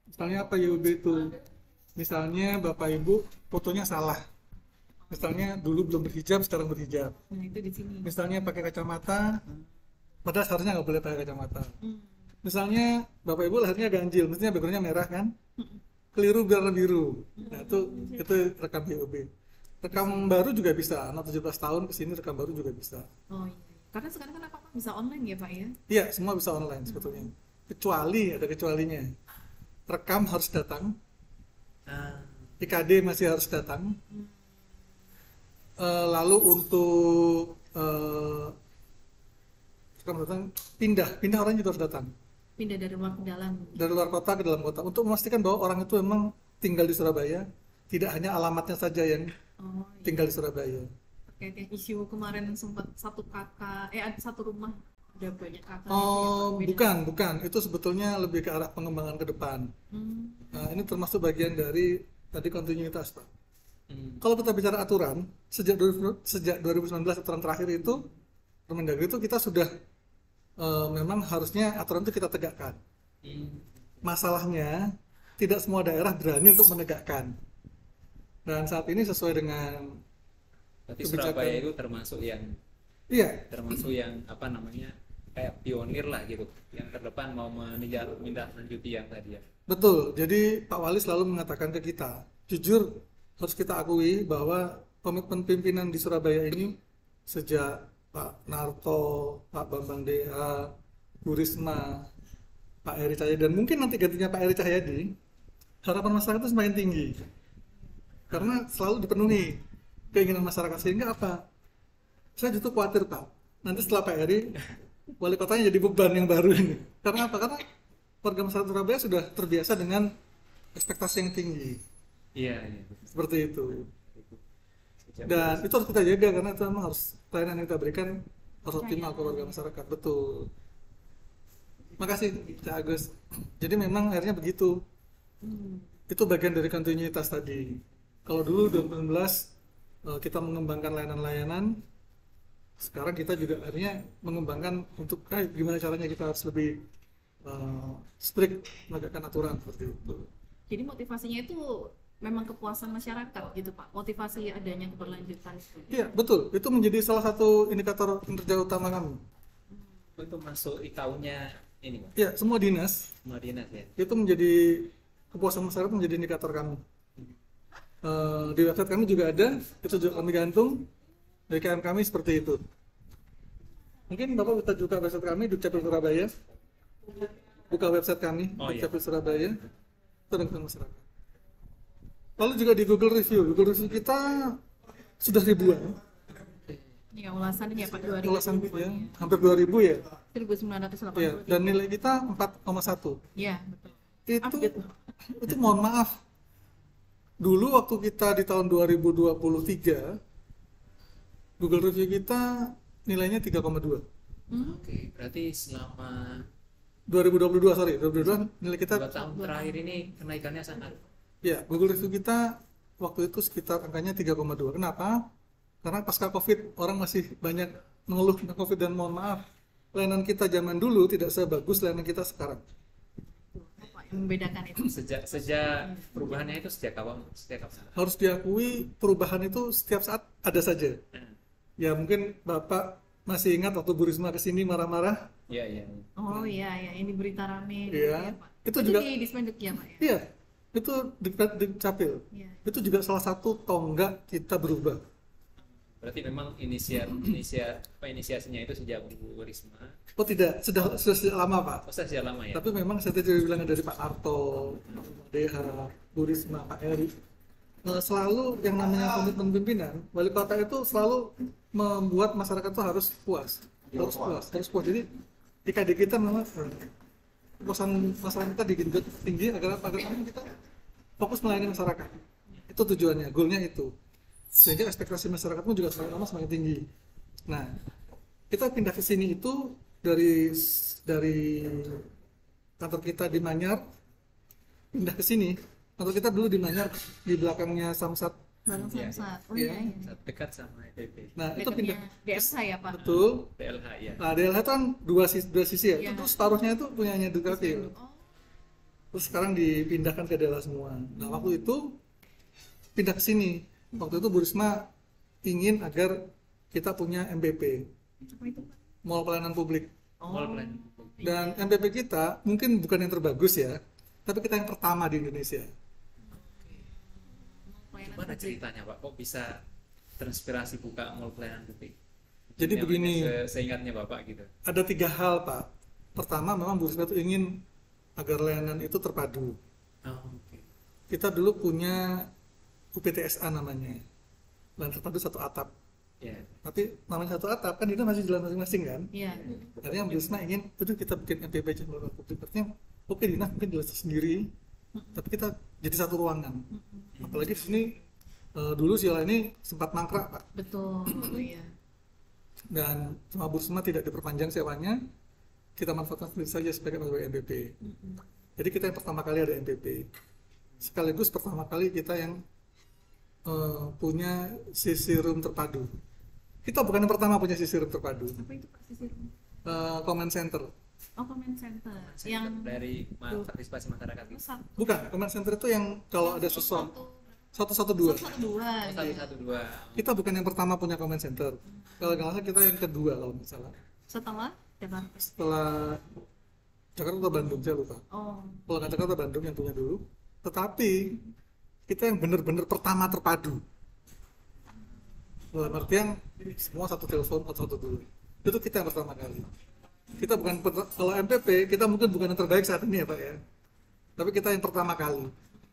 Misalnya apa YUB itu? Misalnya Bapak Ibu fotonya salah. Misalnya dulu belum berhijab, sekarang berhijab. Nah, itu di sini. Misalnya pakai kacamata, padahal seharusnya nggak boleh pakai kacamata. Hmm. Misalnya Bapak Ibu lahirnya ganjil, mestinya backgroundnya merah kan? Keliru biar biru. Nah, itu rekam YUB. Rekam baru juga bisa, anak 17 tahun kesini rekam baru juga bisa. Oh iya. Karena sekarang kan apa-apa bisa online ya Pak ya? Iya, semua bisa online sebetulnya. Kecuali, ada kecualinya. Rekam harus datang, Ah, IKD masih harus datang. Lalu untuk rekam datang, pindah orang juga harus datang. Pindah dari luar ke dalam. Dari luar kota ke dalam kota. Untuk memastikan bahwa orang itu memang tinggal di Surabaya, tidak hanya alamatnya saja yang Oh iya. tinggal di Surabaya. Terkait yang isu kemarin sempat satu kakak, ada satu rumah ada banyak kakak. Oh, gitu ya, Pak? Beda. bukan. Itu sebetulnya lebih ke arah pengembangan ke depan. Hmm. Nah, ini termasuk bagian dari tadi kontinuitas, Pak. hmm, Kalau kita bicara aturan, sejak 2019 aturan terakhir itu, Permendagri itu kita sudah memang harusnya aturan itu kita tegakkan. hmm. Masalahnya, tidak semua daerah berani untuk menegakkan. Dan saat ini sesuai dengan Berarti kebijakan, Surabaya itu iya, termasuk yang apa namanya kayak pionir lah gitu, yang terdepan mau menindaklanjuti yang tadi ya. betul. Jadi Pak Wali selalu mengatakan ke kita, jujur harus kita akui bahwa komitmen pimpinan di Surabaya ini sejak Pak Narto, Pak Bambang DH, Bu Risma, Pak Eri Cahyadi, dan mungkin nanti gantinya Pak Eri Cahyadi, harapan masyarakat itu semakin tinggi. Karena selalu dipenuhi keinginan masyarakat. Sehingga apa? Saya justru khawatir, Pak. Nanti setelah Pak Eri, wali kotanya jadi beban yang baru ini. Karena apa? Karena warga masyarakat Surabaya sudah terbiasa dengan ekspektasi yang tinggi. Iya, iya. Seperti itu. Sejak Dan itu harus kita jaga karena itu memang harus pelayanan yang kita berikan harus optimal ke warga masyarakat. Betul. Makasih, Cak Agus. Jadi memang akhirnya begitu. Itu bagian dari kontinuitas tadi. Kalau dulu 2019 kita mengembangkan layanan-layanan, sekarang kita juga akhirnya mengembangkan untuk gimana caranya kita harus lebih strict menegakkan aturan seperti itu. Jadi motivasinya itu memang kepuasan masyarakat gitu Pak. Motivasi adanya keberlanjutan. Iya, betul. Itu menjadi salah satu indikator kinerja utama kami. itu masuk IKU-nya ini Pak, Iya, semua dinas semua dinas ya. itu menjadi kepuasan masyarakat menjadi indikator kami. Di website kami juga ada, itu juga kami gantung. DKM kami seperti itu. Mungkin Bapak bisa buka website kami, Dukcapil Surabaya. Buka website kami, Oh, iya. Dukcapil Surabaya. Itu dengan masyarakat. Lalu juga di Google Review kita sudah ribuan. Ya ulasan ini ya Pak 2000. Ulasan ya, hampir 2000 ya. 1980. Ya, dan nilai kita 4,1. Ya, betul. Itu Update. itu mohon maaf. Dulu waktu kita di tahun 2023, Google Review kita nilainya 3,2. Oke, berarti selama 2022, sorry, 2022 nilai kita 2 tahun terakhir ini kenaikannya sangat. ya, Google Review kita waktu itu sekitar angkanya 3,2. Kenapa? Karena pasca Covid orang masih banyak mengeluh tentang Covid, dan mohon maaf, layanan kita zaman dulu tidak sebagus layanan kita sekarang. Apa yang membedakan itu? Sejak perubahannya itu sejak kapan? Harus diakui perubahan itu setiap saat ada saja. Ya mungkin Bapak masih ingat waktu Bu Risma kesini marah-marah. Iya, iya. Oh iya ya, ini berita rame gitu Iya. ya, Pak. Itu juga di Dispenduk ya Pak ya. iya, itu di Capil. Iya. Itu juga salah satu tonggak kita berubah. Berarti memang inisiasinya itu sejak Bu Risma. Oh tidak, sudah sejak lama Pak. Oh, sejak lama ya. Tapi memang saya tadi bilang dari Pak Arto, DH, Bu Risma, Pak Eri, selalu yang namanya komitmen pimpinan, wali kota itu selalu membuat masyarakat itu harus puas. Harus puas. Jadi IKD kita memang kepuasan masyarakat kita digenjot tinggi agar kita fokus melayani masyarakat. Itu tujuannya, goalnya itu. Sehingga ekspektasi masyarakat pun juga semakin lama semakin tinggi. Nah, kita pindah ke sini itu dari kantor kita di Manyar, pindah ke sini. Kantor kita dulu di Manyar, di belakangnya Samsat. Bareng Iya, Samsat. Oh iya. iya. Iya. Dekat sama EPP. Nah, itu pindah. DSH ya Pak. Betul. PLH ya. Nah, DLH itu kan dua sisi ya. Iya. Itu separuhnya itu punyanya Dukcapil. Oh, Terus sekarang dipindahkan ke daerah semua. Nah, waktu itu pindah ke sini. Waktu itu Bu Risma ingin agar kita punya MPP, Apa itu, Pak? Mall Pelayanan Publik. Mall plan. Dan MPP kita mungkin bukan yang terbagus ya, tapi kita yang pertama di Indonesia. Pelayanan Gimana publik. ceritanya Pak? Kok bisa terinspirasi buka mall pelayanan publik? Jadi Yang begini, seingatnya Bapak gitu. ada 3 hal Pak. Pertama, memang Bu Risma itu ingin agar layanan itu terpadu. Oh, oke. Kita dulu punya UPTSA namanya, layanan terpadu satu atap. Ya. Tapi namanya satu atap kan itu masih jalan masing-masing kan. Iya. Akhirnya Bu Risma ingin, itu kita bikin MPP Jalan Publik. Artinya, oke dinas mungkin jelas sendiri, tapi kita jadi satu ruangan. Apalagi di sini dulu Sila ini sempat mangkrak Pak. Betul. Iya. Dan sama Bu Risma tidak diperpanjang sewanya, kita manfaatkan sendiri saja sebagai MPP. Jadi kita yang pertama kali ada MPP. Sekaligus pertama kali kita yang punya CC room terpadu. Kita bukan yang pertama punya CC room terpadu. Apa itu, Pak, sisi room? Command center. Oh, comment center. Yang dari partisipasi masyarakat gitu. satu Bukan, command center itu yang kalau ada sesuatu 112. satu dua. Satu satu dua. Kita bukan yang pertama punya command center. Kalau nggak salah kita yang kedua kalau nggak salah. Setelah Jakarta. Setelah Jakarta atau Bandung, saya lupa. Oh, Kalau nggak Jakarta, Bandung yang punya dulu. Tetapi kita yang benar-benar pertama terpadu. Dalam artian semua satu telepon atau satu dulu. Itu kita yang pertama kali. Kita bukan kalau MPP kita mungkin bukan yang terbaik saat ini ya Pak ya. Tapi kita yang pertama kali.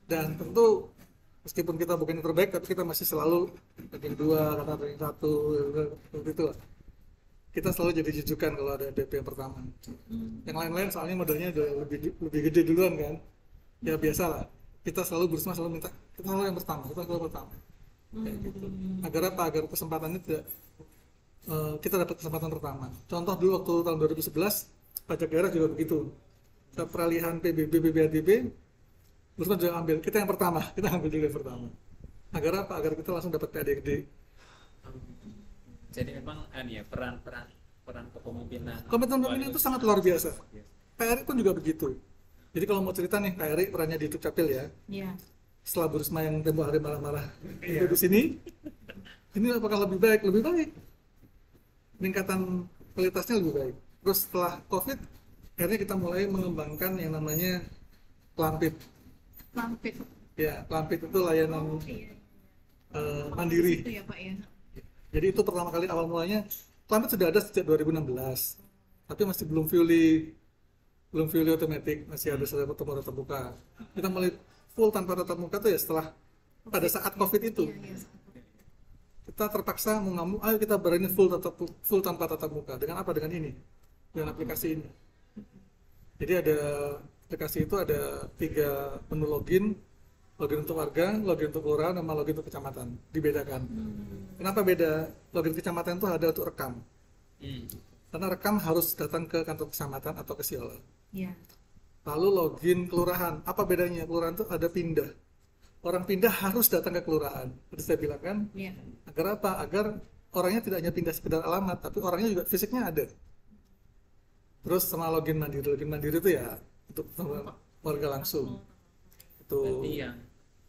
Dan tentu meskipun kita bukan yang terbaik, tapi kita masih selalu ranking 2, karena ranking 1, seperti itu lah. Kita selalu jadi jujukan kalau ada MPP yang pertama. Yang lain-lain soalnya modalnya udah lebih gede duluan kan. Ya biasa lah. Kita selalu berusaha selalu minta, kita selalu yang pertama, kita selalu pertama. Kayak gitu. Agar apa? Agar kesempatannya tidak kita dapat kesempatan pertama. Contoh dulu waktu tahun 2011 pajak daerah juga begitu. Peralihan PBB BBADB Bersama juga ambil, kita yang pertama, kita ambil juga yang pertama. Agar apa? Agar kita langsung dapat PADGD. Jadi memang peran kepemimpinan. Komitmen pemimpin itu sangat luar biasa. PRI pun juga begitu. Jadi kalau mau cerita nih, PRI perannya di Dukcapil ya. Iya. Setelah Bu Risma yang tempoh hari marah-marah di sini, ini apakah lebih baik? Lebih baik. Peningkatan kualitasnya lebih baik. Terus setelah COVID, akhirnya kita mulai mengembangkan yang namanya Klampit. Lampit. Ya, Klampit itu layanan Iya. mandiri. Itu ya Pak ya. Jadi itu pertama kali awal mulanya. Klampit sudah ada sejak 2016, tapi masih belum fully otomatis, masih ada tatap muka. Kita mulai full tanpa tatap muka tuh ya setelah pada saat COVID itu. Iya, iya. Kita terpaksa mau nggak mau, ayo kita berani full tanpa tatap muka. Dengan apa? Dengan ini, dengan aplikasi ini. Jadi ada aplikasi itu ada 3 menu login untuk warga, login untuk kelurahan, sama login untuk kecamatan. Dibedakan. Kenapa beda? Login kecamatan itu ada untuk rekam. Karena rekam harus datang ke kantor kecamatan atau ke Siala. Iya. Lalu login kelurahan, apa bedanya? Kelurahan itu ada pindah. Orang pindah harus datang ke kelurahan. Tadi saya bilang kan, Iya. agar apa? Agar orangnya tidak hanya pindah sekedar alamat, tapi orangnya juga fisiknya ada. Terus sama login mandiri itu ya untuk warga langsung. Itu Berarti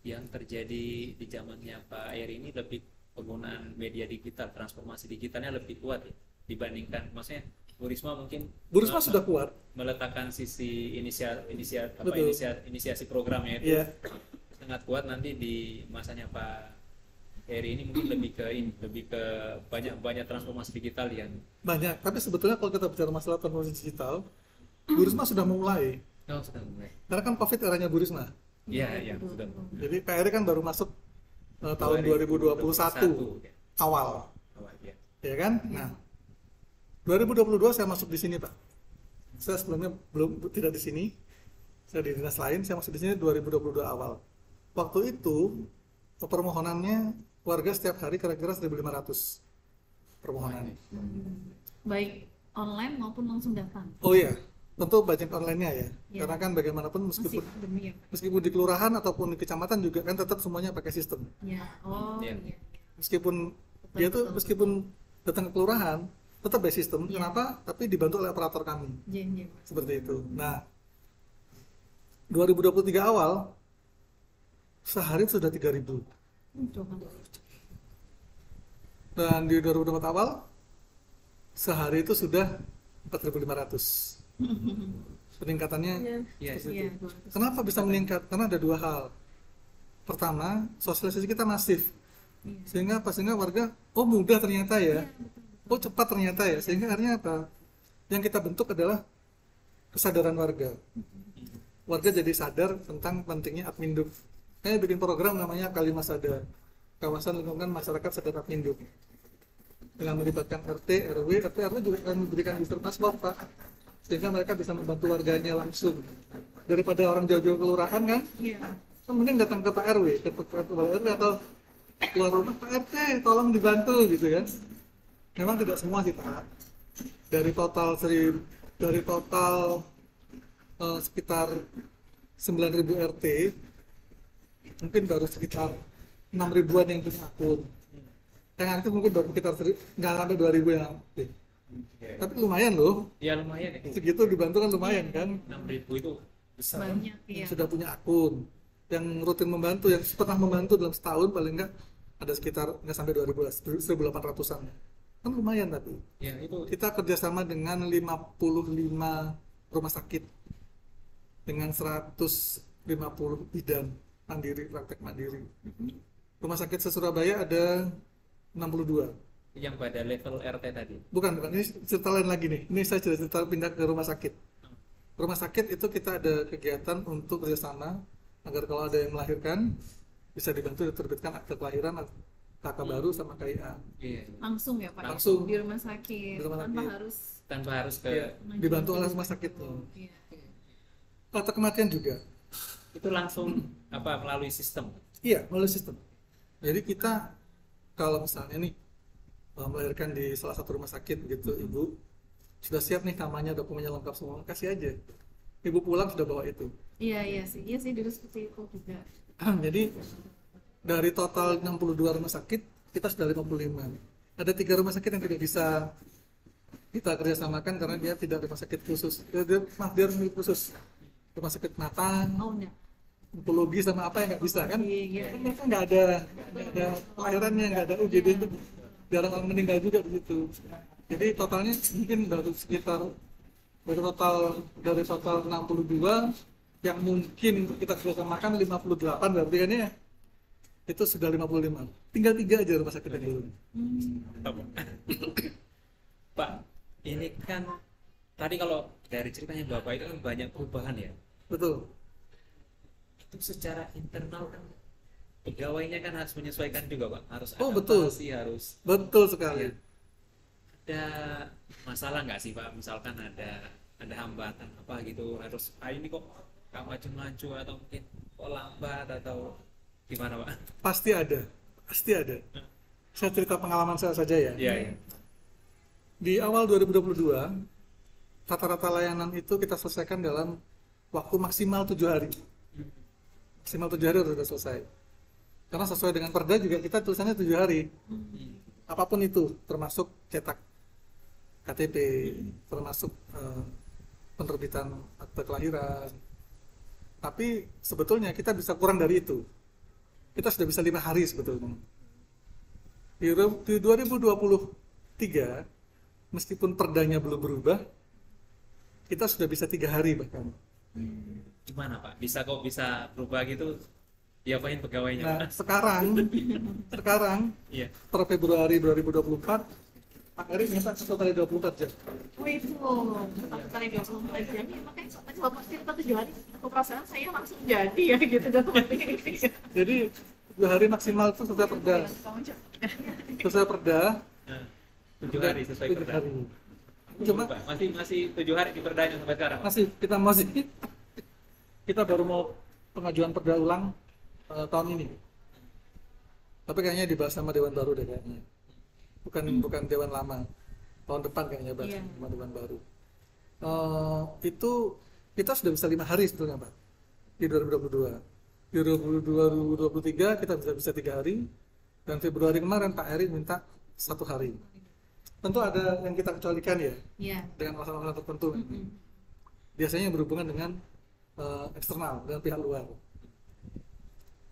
yang terjadi di zamannya Pak Eri ini lebih penggunaan media digital, transformasi digitalnya lebih kuat ya dibandingkan, maksudnya Bu Risma mungkin Bu Risma sudah kuat. meletakkan sisi Betul. inisiasi programnya itu Iya. sangat kuat. Nanti di masanya Pak Eri ini mungkin lebih ke banyak transformasi digital yang Banyak, tapi sebetulnya kalau kita bicara masalah transformasi digital, Bu Risma sudah mulai. sudah mulai. Karena kan COVID eranya Bu Risma. Iya, sudah. Jadi PRI kan baru masuk tahun 2021 awal, Ya. ya kan? Nah, 2022 saya masuk di sini Pak. Saya sebelumnya tidak di sini. Saya di dinas lain, saya masuk di sini 2022 awal. Waktu itu permohonannya warga setiap hari kira-kira 1.500 permohonan. Baik online maupun langsung datang. Oh iya, tentu budget online-nya ya. Iya. Karena kan bagaimanapun Masih demi ya Pak. meskipun di kelurahan ataupun di kecamatan juga kan tetap semuanya pakai sistem. Ya. Oh Iya. iya. Meskipun Betul, dia tuh betul, meskipun datang ke kelurahan tetap by sistem. Iya. Kenapa? Tapi dibantu oleh operator kami. Iya, iya, Pak. Seperti itu. Nah, 2023 awal sehari sudah 3.000, dan di 2024 awal sehari itu sudah 4.500. Peningkatannya Iya, seperti Iya, itu. Kenapa bisa meningkat? Karena ada dua hal. Pertama, sosialisasi kita masif, sehingga warga, oh mudah ternyata ya, oh cepat ternyata ya, sehingga akhirnya apa? Yang kita bentuk adalah kesadaran warga. Warga jadi sadar tentang pentingnya Adminduk. Saya bikin program namanya Kalimat Sadar, Kawasan Lingkungan Masyarakat Sadar Adminduk, dengan melibatkan RT, RW juga akan memberikan booster paspor, Pak, sehingga mereka bisa membantu warganya langsung. Daripada orang jauh-jauh kelurahan kan, Iya. kan mending datang ke Pak RW, ke Pak RW atau keluar rumah, Pak RT tolong dibantu gitu kan. Memang tidak semua sih Pak. Dari total sekitar 9.000 RT, mungkin baru sekitar 6.000-an yang punya akun. Yang aktif mungkin baru sekitar nggak sampai 2.000 yang aktif. Tapi lumayan loh, Ya lumayan ya. segitu dibantu kan lumayan kan. 6.000 itu besar. Banyak, iya. Yang sudah punya akun, yang rutin membantu, yang pernah membantu dalam setahun paling enggak ada sekitar nggak sampai 2.000 lah, 1.800-an. Kan lumayan tapi. Ya itu Kita kerjasama dengan 55 rumah sakit dengan 150 bidan mandiri, praktek mandiri. Rumah sakit se-Surabaya ada 62. yang pada level RT tadi. Bukan, ini cerita lain lagi nih. Ini saya cerita pindah ke rumah sakit. Rumah sakit itu kita ada kegiatan untuk kerjasama agar kalau ada yang melahirkan bisa dibantu diterbitkan akte kelahiran, kakak baru sama KIA. Iya. Langsung ya Pak? Langsung. Di rumah sakit, Di rumah tanpa sakit. harus Tanpa harus ke Iya, dibantu oleh rumah sakit. Iya. Akte kematian juga. itu langsung apa melalui sistem. Iya, melalui sistem. Jadi kita kalau misalnya nih melahirkan di salah satu rumah sakit gitu, ibu sudah siap nih namanya, dokumennya lengkap semua, kasih aja. Ibu pulang sudah bawa itu. Iya sih dulu seperti itu juga. Jadi dari total 62 rumah sakit kita sudah 55. Ada 3 rumah sakit yang tidak bisa kita kerjasamakan karena dia tidak rumah sakit khusus. Dia milik khusus. Rumah sakit mata, Oh enggak. onkologi sama apa yang nggak bisa kan? Iya. Kan mereka nggak ada kelahirannya, nggak ada UGD, itu jarang orang meninggal juga di situ. Jadi totalnya mungkin baru sekitar dari total 62 yang mungkin kita kerjasamakan 58 berarti kan ya, itu sudah 55. Tinggal 3 aja rumah sakit yang belum. Pak, ini kan tadi kalau dari ceritanya Bapak itu kan banyak perubahan ya. Betul. Itu secara internal kan pegawainya kan harus menyesuaikan juga Pak. Harus Oh, betul. adaptasi, harus Betul sekali. ada masalah nggak sih Pak? Misalkan ada hambatan apa gitu, harus ini kok nggak maju-maju atau mungkin kok lambat atau gimana Pak? Pasti ada. Pasti ada. Saya cerita pengalaman saya saja ya. Iya. Di awal 2022, rata-rata layanan itu kita selesaikan dalam waktu maksimal 7 hari. Maksimal 7 hari sudah selesai. Karena sesuai dengan perda juga kita tulisannya 7 hari. Apapun itu, termasuk cetak KTP, termasuk penerbitan akte kelahiran. Tapi sebetulnya kita bisa kurang dari itu. Kita sudah bisa 5 hari sebetulnya. Di 2023, meskipun perdanya belum berubah, kita sudah bisa 3 hari bahkan. Gimana Pak? Bisa berubah gitu? Diapain pegawainya Nah, Pak? sekarang Iya. per Februari 2024, Pak Eri minta 1 kali 24 jam. Oh itu, satu kali 24 jam ya, makanya soalnya bapak cerita 7 hari, aku perasaan saya langsung jadi ya gitu dalam hati. Jadi 2 hari maksimal itu sesuai perda. Sesuai perda. Nah, 7 hari sesuai 7 perda. hari. Cuma Pak, masih 7 hari di perdanya sampai sekarang. masih kita baru mau pengajuan perda ulang tahun ini. Tapi kayaknya dibahas sama dewan baru deh kayaknya. Bukan dewan lama. Tahun depan kayaknya bahas Iya. sama dewan baru. Itu kita sudah bisa 5 hari sebetulnya Pak di 2022. Di 2023 kita bisa 3 hari, dan Februari kemarin Pak Eri minta 1 hari. Tentu ada yang kita kecualikan ya Iya. dengan masalah-masalah tertentu. Biasanya yang berhubungan dengan eksternal dengan pihak luar.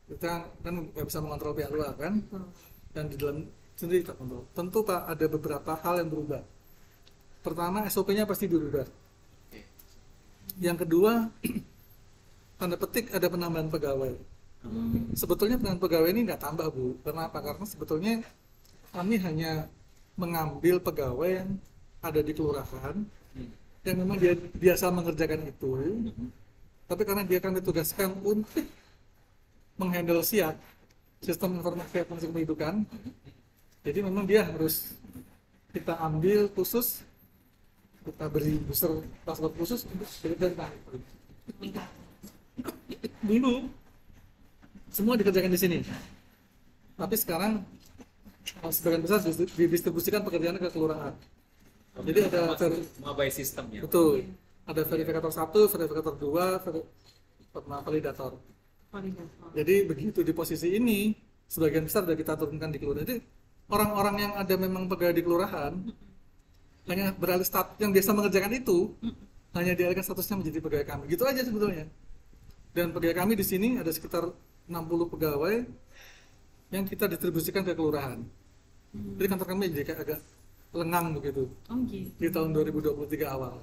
Kita kan nggak bisa mengontrol pihak luar kan, dan di dalam sendiri kita kontrol. Tentu Pak ada beberapa hal yang berubah. Pertama SOP-nya pasti dirubah. Yang kedua tanda petik ada penambahan pegawai. Sebetulnya penambahan pegawai ini nggak tambah Bu. Kenapa? Karena sebetulnya kami hanya mengambil pegawai yang ada di kelurahan yang memang dia biasa mengerjakan itu, tapi karena dia kan ditugaskan untuk menghandle SIAK, sistem informasi administrasi kependudukan, jadi memang dia harus kita ambil khusus, kita beri booster password khusus untuk bekerja. Dulu semua dikerjakan di sini, tapi sekarang sebagian besar didistribusikan pekerjaan ke kelurahan. Jadi ada mobile system ya. betul, ada verifikator 1, verifikator 2, validator. Jadi begitu di posisi ini sebagian besar sudah kita turunkan di kelurahan. Jadi orang-orang yang ada memang pegawai di kelurahan hanya beralih status yang biasa mengerjakan itu hanya dialihkan statusnya menjadi pegawai kami. Gitu aja sebetulnya. Dan pegawai kami di sini ada sekitar 60 pegawai yang kita distribusikan ke kelurahan. Jadi kantor kami jadi kayak agak lengang begitu di tahun 2023 awal.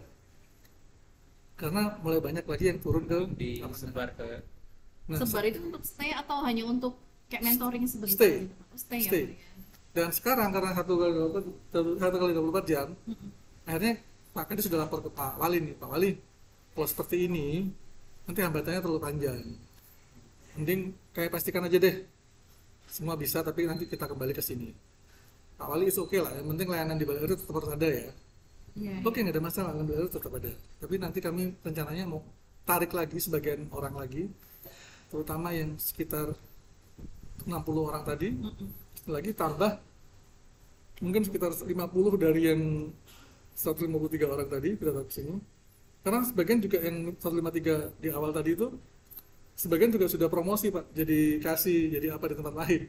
Karena mulai banyak lagi yang turun ke disebar ke. Sebar itu untuk stay atau hanya untuk kayak mentoring sebentar? Stay. Gitu? Stay. Stay. Ya? Dan sekarang karena satu kali 24 jam, akhirnya Pak Kadis sudah lapor ke Pak Wali nih, Pak Wali, kalau seperti ini nanti hambatannya terlalu panjang. Mending kayak pastikan aja deh, semua bisa tapi nanti kita kembali ke sini. Pak Wali is oke lah, yang penting layanan di Balai Air tetap harus ada ya. Oke, nggak ada masalah, layanan Balai Air tetap ada. Tapi nanti kami rencananya mau tarik lagi sebagian orang lagi, terutama yang sekitar 60 orang tadi, lagi tambah mungkin sekitar 50 dari yang 153 orang tadi kita taruh ke sini. Karena sebagian juga yang 153 di awal tadi itu sebagian juga sudah promosi Pak, jadi kasih, jadi apa di tempat lain.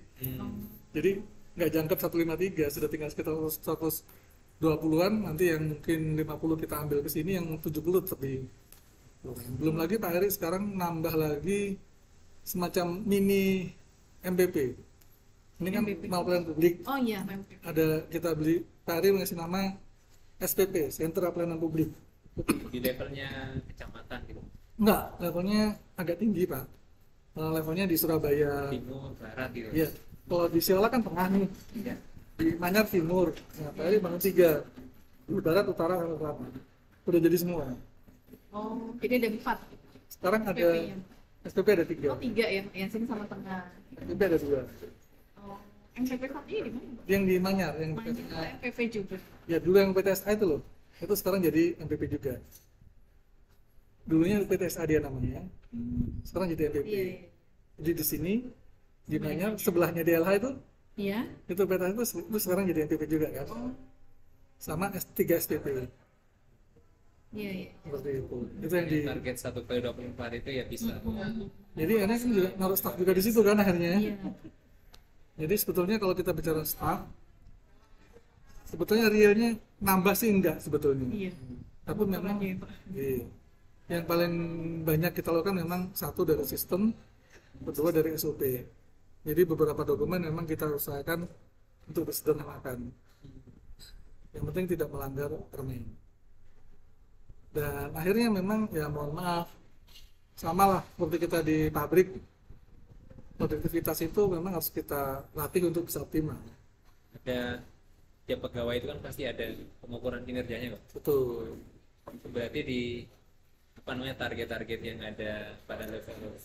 Jadi nggak jangkep 153, sudah tinggal sekitar 120-an, nanti yang mungkin 50 kita ambil ke sini, yang 70 tetap di. Belum lagi Pak Heri sekarang nambah lagi semacam mini MPP. Ini kan mau pelayanan publik. Oh iya. Ada kita beli, Pak Heri mengasih nama SPP, Sentra Pelayanan Publik. Di levelnya kecamatan gitu. Enggak, levelnya agak tinggi Pak. Levelnya di Surabaya. Timur, barat gitu. Iya. Kalau di Siola kan tengah nih. Iya. Di Manyar timur. Nah, Pak Heri bangun 3. Di barat, utara, selatan. Udah jadi semua. Oh, jadi ada 4. Sekarang ada SPP-nya. SPP ada 3. Oh 3 ya, yang sini sama tengah. SPP ada 2. Oh, MPP satunya di mana? Yang di Manyar, yang Mana MPP juga. ya dulu yang PTSA itu loh. Itu sekarang jadi MPP juga. Dulunya PTSA dia namanya. Sekarang jadi MPP. Iya, iya. Jadi di sini di Manyar sebelahnya DLH Iya. itu PTSA itu sekarang jadi MPP juga kan. Sama S3 SPP. Iya, iya. Seperti itu. Itu yang di Target 1/24 itu ya bisa. jadi akhirnya kan juga naruh staff juga di situ kan akhirnya. Iya. Jadi sebetulnya kalau kita bicara staff, sebetulnya realnya nambah sih enggak sebetulnya. Iya. Tapi memang Iya, Pak. iya. Yang paling banyak kita lakukan memang satu dari sistem, kedua dari SOP. Jadi beberapa dokumen memang kita usahakan untuk disederhanakan. Yang penting tidak melanggar permen. Dan akhirnya memang ya mohon maaf, sama lah seperti kita di pabrik, produktivitas itu memang harus kita latih untuk bisa optimal. Ada tiap pegawai itu kan pasti ada pengukuran kinerjanya kok. Betul. Berarti di apa namanya target-target yang ada pada level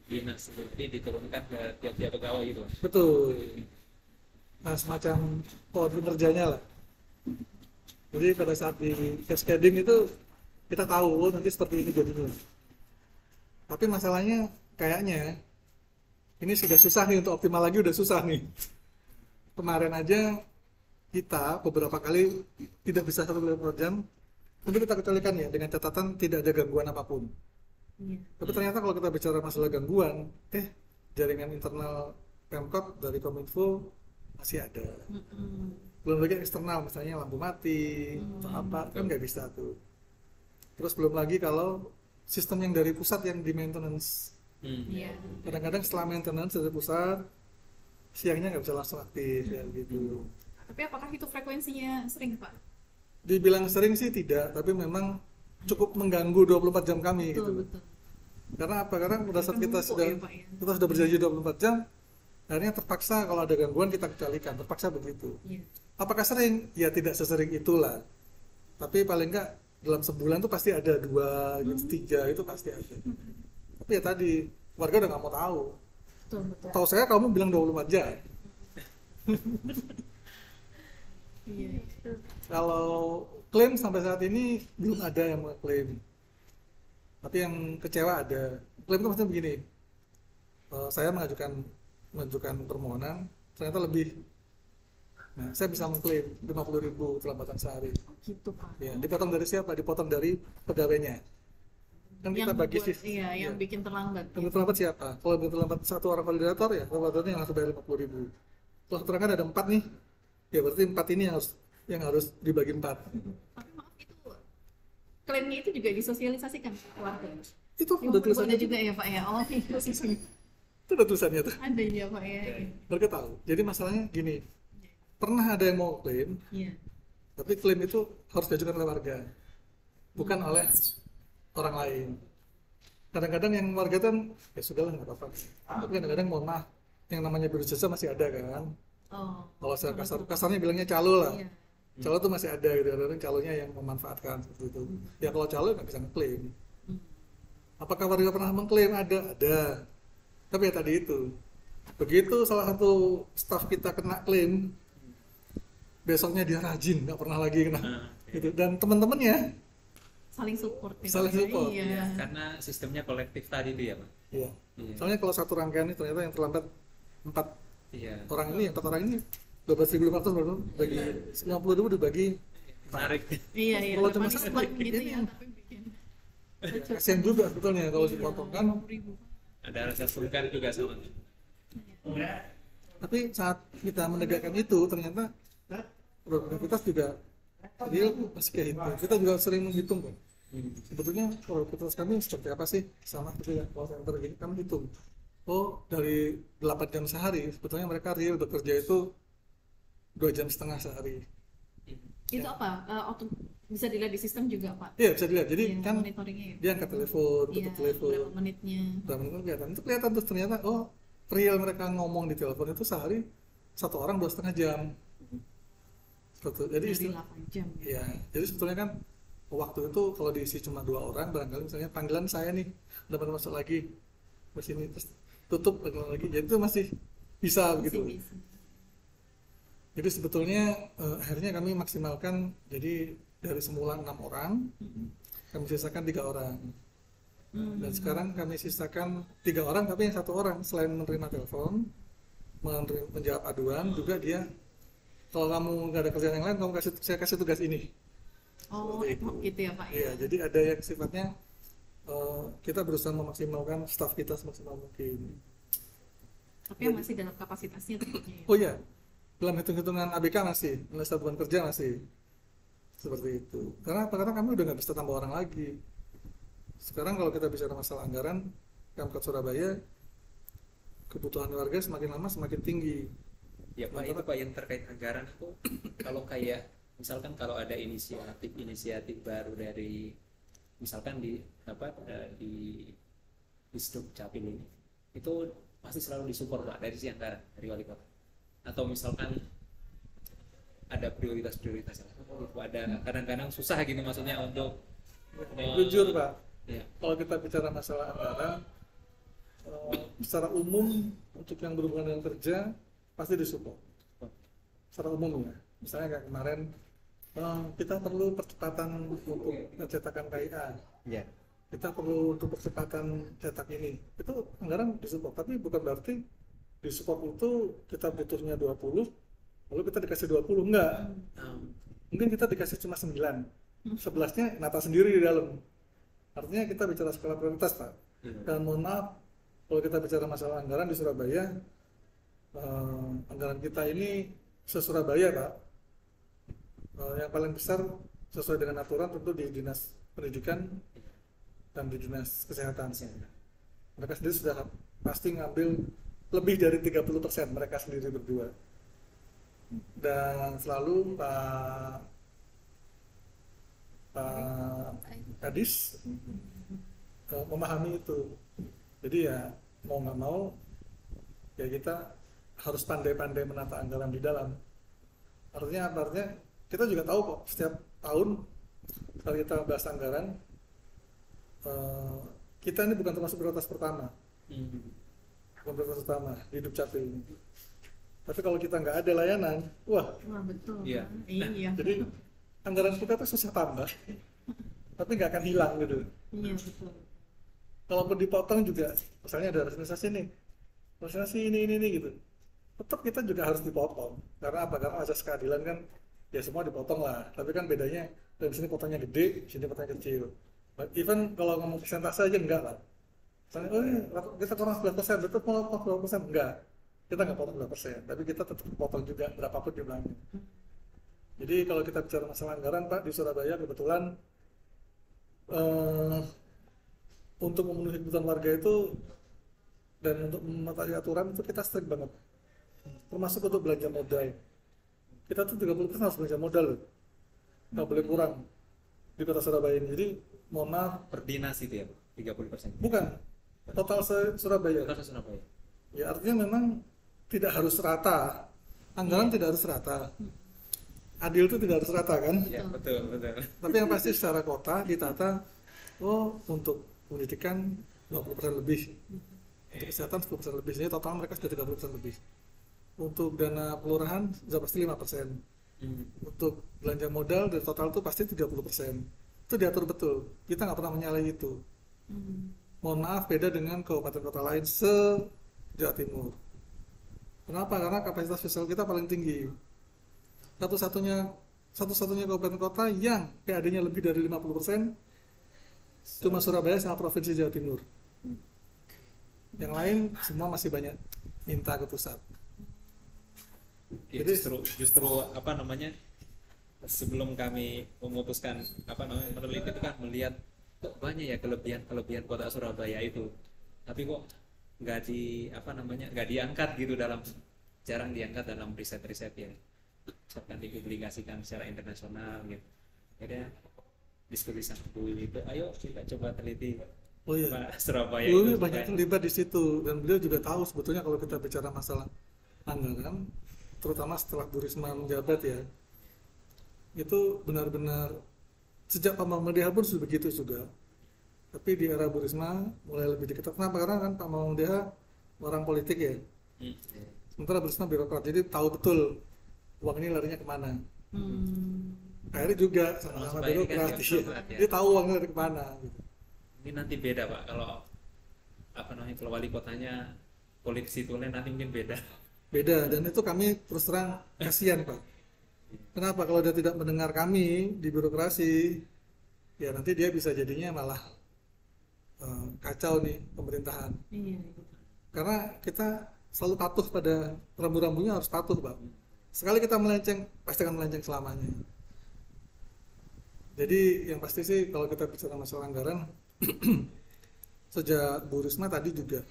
dinas seperti diturunkan ke tiap-tiap pegawai itu. Betul. Nah, semacam kode kinerjanya lah. Jadi pada saat di cascading itu kita tahu oh, nanti seperti ini jadinya. Tapi masalahnya kayaknya ini sudah susah nih untuk optimal lagi, udah susah nih. Kemarin aja kita beberapa kali tidak bisa 1/24 jam, tapi kita kecualikan ya dengan catatan tidak ada gangguan apapun. Iya. Tapi ternyata kalau kita bicara masalah gangguan, jaringan internal Pemkot dari Kominfo masih ada. Belum lagi eksternal, misalnya lampu mati atau apa, kan nggak bisa tuh. Terus belum lagi kalau sistem yang dari pusat yang di maintenance. Iya. Kadang-kadang setelah maintenance dari pusat, siangnya nggak bisa langsung aktif ya gitu. Tapi apakah itu frekuensinya sering, Pak? Dibilang sering sih tidak, tapi memang cukup mengganggu 24 jam kami Betul, gitu. betul. Karena apa? Karena pada saat kita Menumpuk sudah ya, Pak, ya? kita sudah berjanji 24 jam, akhirnya terpaksa kalau ada gangguan kita kecualikan, terpaksa begitu. Iya. Apakah sering? Ya tidak sesering itulah. Tapi paling enggak dalam sebulan tuh pasti ada 2, gitu, 3 itu pasti ada. Tapi ya tadi warga udah nggak mau tahu. Betul, betul. Tahu saya kamu bilang 24 jam. Iya, itu. Kalau klaim sampai saat ini belum ada yang mengklaim. Tapi yang kecewa ada. Klaim itu maksudnya begini. Saya mengajukan permohonan, ternyata lebih. Nah, saya bisa mengklaim 50.000 terlambatan sehari. Oh, gitu, Pak. Ya, dipotong dari siapa? Dipotong dari pegawainya. Kan kita bagi membuat- shift. Iya, yang Ya. bikin terlambat. Yang terlambat siapa? Kalau yang terlambat satu orang validator ya, validatornya yang harus bayar 50.000. Kalau keterangan ada 4 nih, ya berarti 4 ini yang harus dibagi 4. Tapi maaf, itu klaimnya itu juga disosialisasikan ke warga. Itu Yang udah tulisannya ada juga ya, Pak ya. Oh, iya sih. itu udah tulisannya tuh. Ada ya, Pak ya. Mereka tahu. Jadi masalahnya gini, pernah ada yang mau klaim, Iya. tapi klaim itu harus diajukan oleh warga, bukan oleh orang lain. Kadang-kadang yang warga kan, ya sudahlah nggak apa-apa. Tapi kadang-kadang mohon maaf, yang namanya biro jasa masih ada kan. Oh. Kalau saya kasarnya bilangnya calo lah. Iya. Calo tuh masih ada gitu, kadang-kadang calonya yang memanfaatkan seperti itu. Ya kalau calo nggak bisa ngeklaim. Hmm. Apakah warga pernah mengklaim? Ada. Tapi ya tadi itu, begitu salah satu staf kita kena klaim, besoknya dia rajin, nggak pernah lagi kena. Gitu. Dan teman-temannya, Saling support ya, Saling Pak, ya. support. Iya. Ya, karena sistemnya kolektif tadi itu ya, Pak. ya. Iya. Soalnya kalau satu rangkaian ini ternyata yang terlambat 4 Iya. orang ini, 4 orang ini 12.500 baru bagi 50.000 dibagi. Menarik. Iya, iya. Kalau Ada cuma punishment sedikit gitu ini, ya, tapi bikin. Kasian juga sebetulnya kalau dipotong kan. 50.000. Ada rasa sungkan juga sama. Tapi saat kita menegakkan itu ternyata produktivitas juga real masih kehitung. Kita juga sering menghitung kok. Sebetulnya produktivitas kami seperti apa sih? Sama seperti yang call center gini kami hitung. Oh, dari 8 jam sehari sebetulnya mereka real bekerja itu 2,5 jam sehari. Itu apa? Bisa dilihat di sistem juga, Pak. Iya bisa dilihat. Jadi Iya, kan monitoringnya ya. dia angkat telepon, Iya, tutup telepon. berapa menitnya. Dan itu kelihatan. Itu kelihatan terus ternyata oh real mereka ngomong di telepon itu sehari 1 orang 2,5 jam. Seperti, jadi Dari istilah, 8 jam ya. ya, jadi sebetulnya kan waktu itu kalau diisi cuma 2 orang barangkali misalnya panggilan saya nih dapat masuk lagi ke sini terus tutup lagi, jadi itu masih bisa Masih begitu. bisa. Jadi sebetulnya akhirnya kami maksimalkan jadi dari semula 6 orang kami sisakan 3 orang dan sekarang kami sisakan 3 orang tapi yang 1 orang selain menerima telepon menjawab aduan juga dia kalau kamu nggak ada kerjaan yang lain saya kasih tugas ini. Oh, Seperti itu. gitu ya, Pak. Iya, jadi ada yang sifatnya kita berusaha memaksimalkan staf kita semaksimal mungkin. Tapi yang masih dalam kapasitasnya tentunya ya. Oh iya, dalam hitung-hitungan ABK masih, nilai satuan kerja masih seperti itu. Karena apa? Karena kami udah nggak bisa tambah orang lagi. Sekarang kalau kita bicara masalah anggaran, Pemkot Surabaya kebutuhan warga semakin lama semakin tinggi. Ya Pak, itu Pak yang terkait anggaran itu kalau kayak misalkan kalau ada inisiatif baru dari misalkan di Sdukcapil ini itu pasti selalu disupport Pak dari si anggaran dari wali kota atau misalkan ada prioritas-prioritas itu ada kadang-kadang susah gitu maksudnya untuk Jujur Pak, ya. kalau kita bicara masalah anggaran, secara umum untuk yang berhubungan dengan kerja pasti disupport. Secara umum ya, misalnya kayak kemarin kita perlu percepatan untuk pencetakan KIA. Ya. Kita perlu untuk percepatan cetak ini, itu anggaran disupport, tapi bukan berarti disupport itu kita butuhnya 20 lalu kita dikasih 20, enggak, mungkin kita dikasih cuma 9, 11-nya nata sendiri di dalam. Artinya kita bicara skala prioritas Pak. Dan mohon maaf kalau kita bicara masalah anggaran di Surabaya, anggaran kita ini se-Surabaya Pak, yang paling besar sesuai dengan aturan tentu di Dinas Pendidikan dan di dinas kesehatan. Mereka sendiri sudah pasti ngambil lebih dari 30% mereka sendiri berdua. Dan selalu Pak Kadis memahami itu. Jadi ya mau nggak mau ya kita harus pandai-pandai menata anggaran di dalam. Artinya apa? Artinya kita juga tahu kok setiap tahun kalau kita bahas anggaran, kita ini bukan termasuk prioritas pertama, bukan prioritas utama di Dukcapil ini. Tapi kalau kita nggak ada layanan, wah, betul. Iya. Iya. jadi anggaran kita tuh susah tambah, tapi nggak akan hilang gitu. Iya betul. Kalaupun dipotong juga, misalnya ada rasionalisasi nih, rasionalisasi ini gitu, tetap kita juga harus dipotong. Karena apa? Karena asas keadilan kan, ya semua dipotong lah. Tapi kan bedanya, dari sini potongnya gede, di sini potongnya kecil. But even kalau ngomong persentase aja enggak lah. Misalnya, kita kurang 11%, betul mau potong 12%? Enggak. Kita nggak potong 2%, tapi kita tetap potong juga berapapun jumlahnya. Jadi kalau kita bicara masalah anggaran, Pak, di Surabaya kebetulan untuk memenuhi kebutuhan warga itu dan untuk mematuhi aturan itu kita strict banget. Termasuk untuk belanja modal. Kita tuh 30% harus belanja modal loh. Nggak boleh kurang di kota Surabaya ini. Jadi mohon maaf, Per dinas itu ya, 30%. bukan total Surabaya. Total Surabaya. Ya artinya memang tidak harus rata. Anggaran tidak harus rata. Adil itu tidak harus rata kan? Iya, betul. Tapi yang pasti secara kota ditata, untuk pendidikan 20% lebih, untuk kesehatan 10% lebih, jadi total mereka sudah 30% lebih. Untuk dana kelurahan sudah pasti 5%. Untuk belanja modal dari total itu pasti 30%. Itu diatur betul. Kita nggak pernah menyalahi itu. Mohon maaf, beda dengan kabupaten kota lain se-Jawa Timur. Kenapa? Karena kapasitas fiskal kita paling tinggi. Satu-satunya kabupaten kota yang PAD-nya lebih dari 50% cuma Surabaya sama Provinsi Jawa Timur. Yang lain semua masih banyak minta ke pusat. Ya, Jadi justru apa namanya, sebelum kami memutuskan meneliti itu kan melihat kok banyak ya kelebihan kota Surabaya itu, tapi kok nggak diangkat gitu, jarang diangkat dalam riset ya, misalkan dipublikasikan secara internasional gitu. Akhirnya diskusi sama Bu itu, ayo kita coba teliti Surabaya beliau itu banyak terlibat di situ, dan beliau juga tahu sebetulnya kalau kita bicara masalah anggaran, terutama setelah Bu Risma menjabat ya, itu benar-benar sejak Pak Muhammadiyah pun sudah begitu juga. Tapi di era Bu Risma mulai lebih diketat. Kenapa? Karena kan Pak Muhammadiyah orang politik ya. Sementara Bu Risma birokrat, jadi tahu betul uang ini larinya kemana. Akhirnya juga sama-sama birokrat, dia tahu uangnya lari kemana. Gitu. Ini nanti beda Pak, kalau kalau wali kotanya politisi tulen nanti mungkin beda. Dan itu kami terus terang kasihan Pak. Kenapa? Kalau dia tidak mendengar kami di birokrasi, ya nanti dia bisa jadinya malah kacau nih pemerintahan. Karena kita selalu patuh pada rambu-rambunya, harus patuh Pak. Sekali kita melenceng, pasti akan melenceng selamanya. Jadi yang pasti sih kalau kita bicara masalah anggaran, sejak Bu Risma tadi juga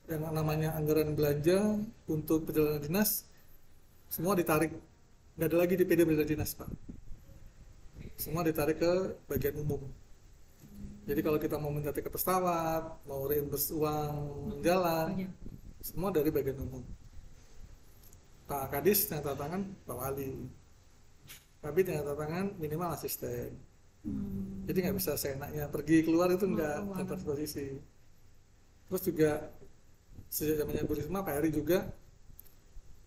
yang namanya anggaran belanja untuk perjalanan dinas semua ditarik, nggak ada lagi di PD perjalanan dinas Pak, semua ditarik ke bagian umum. Jadi kalau kita mau minta tiket pesawat, mau reimburse uang jalan, semua dari bagian umum. Pak Kadis tanda tangan Pak Wali, tapi tanda tangan minimal asisten. Jadi nggak bisa seenaknya pergi keluar, itu nggak tanpa posisi. Terus juga sejak zamannya Bu Risma, Pak Heri juga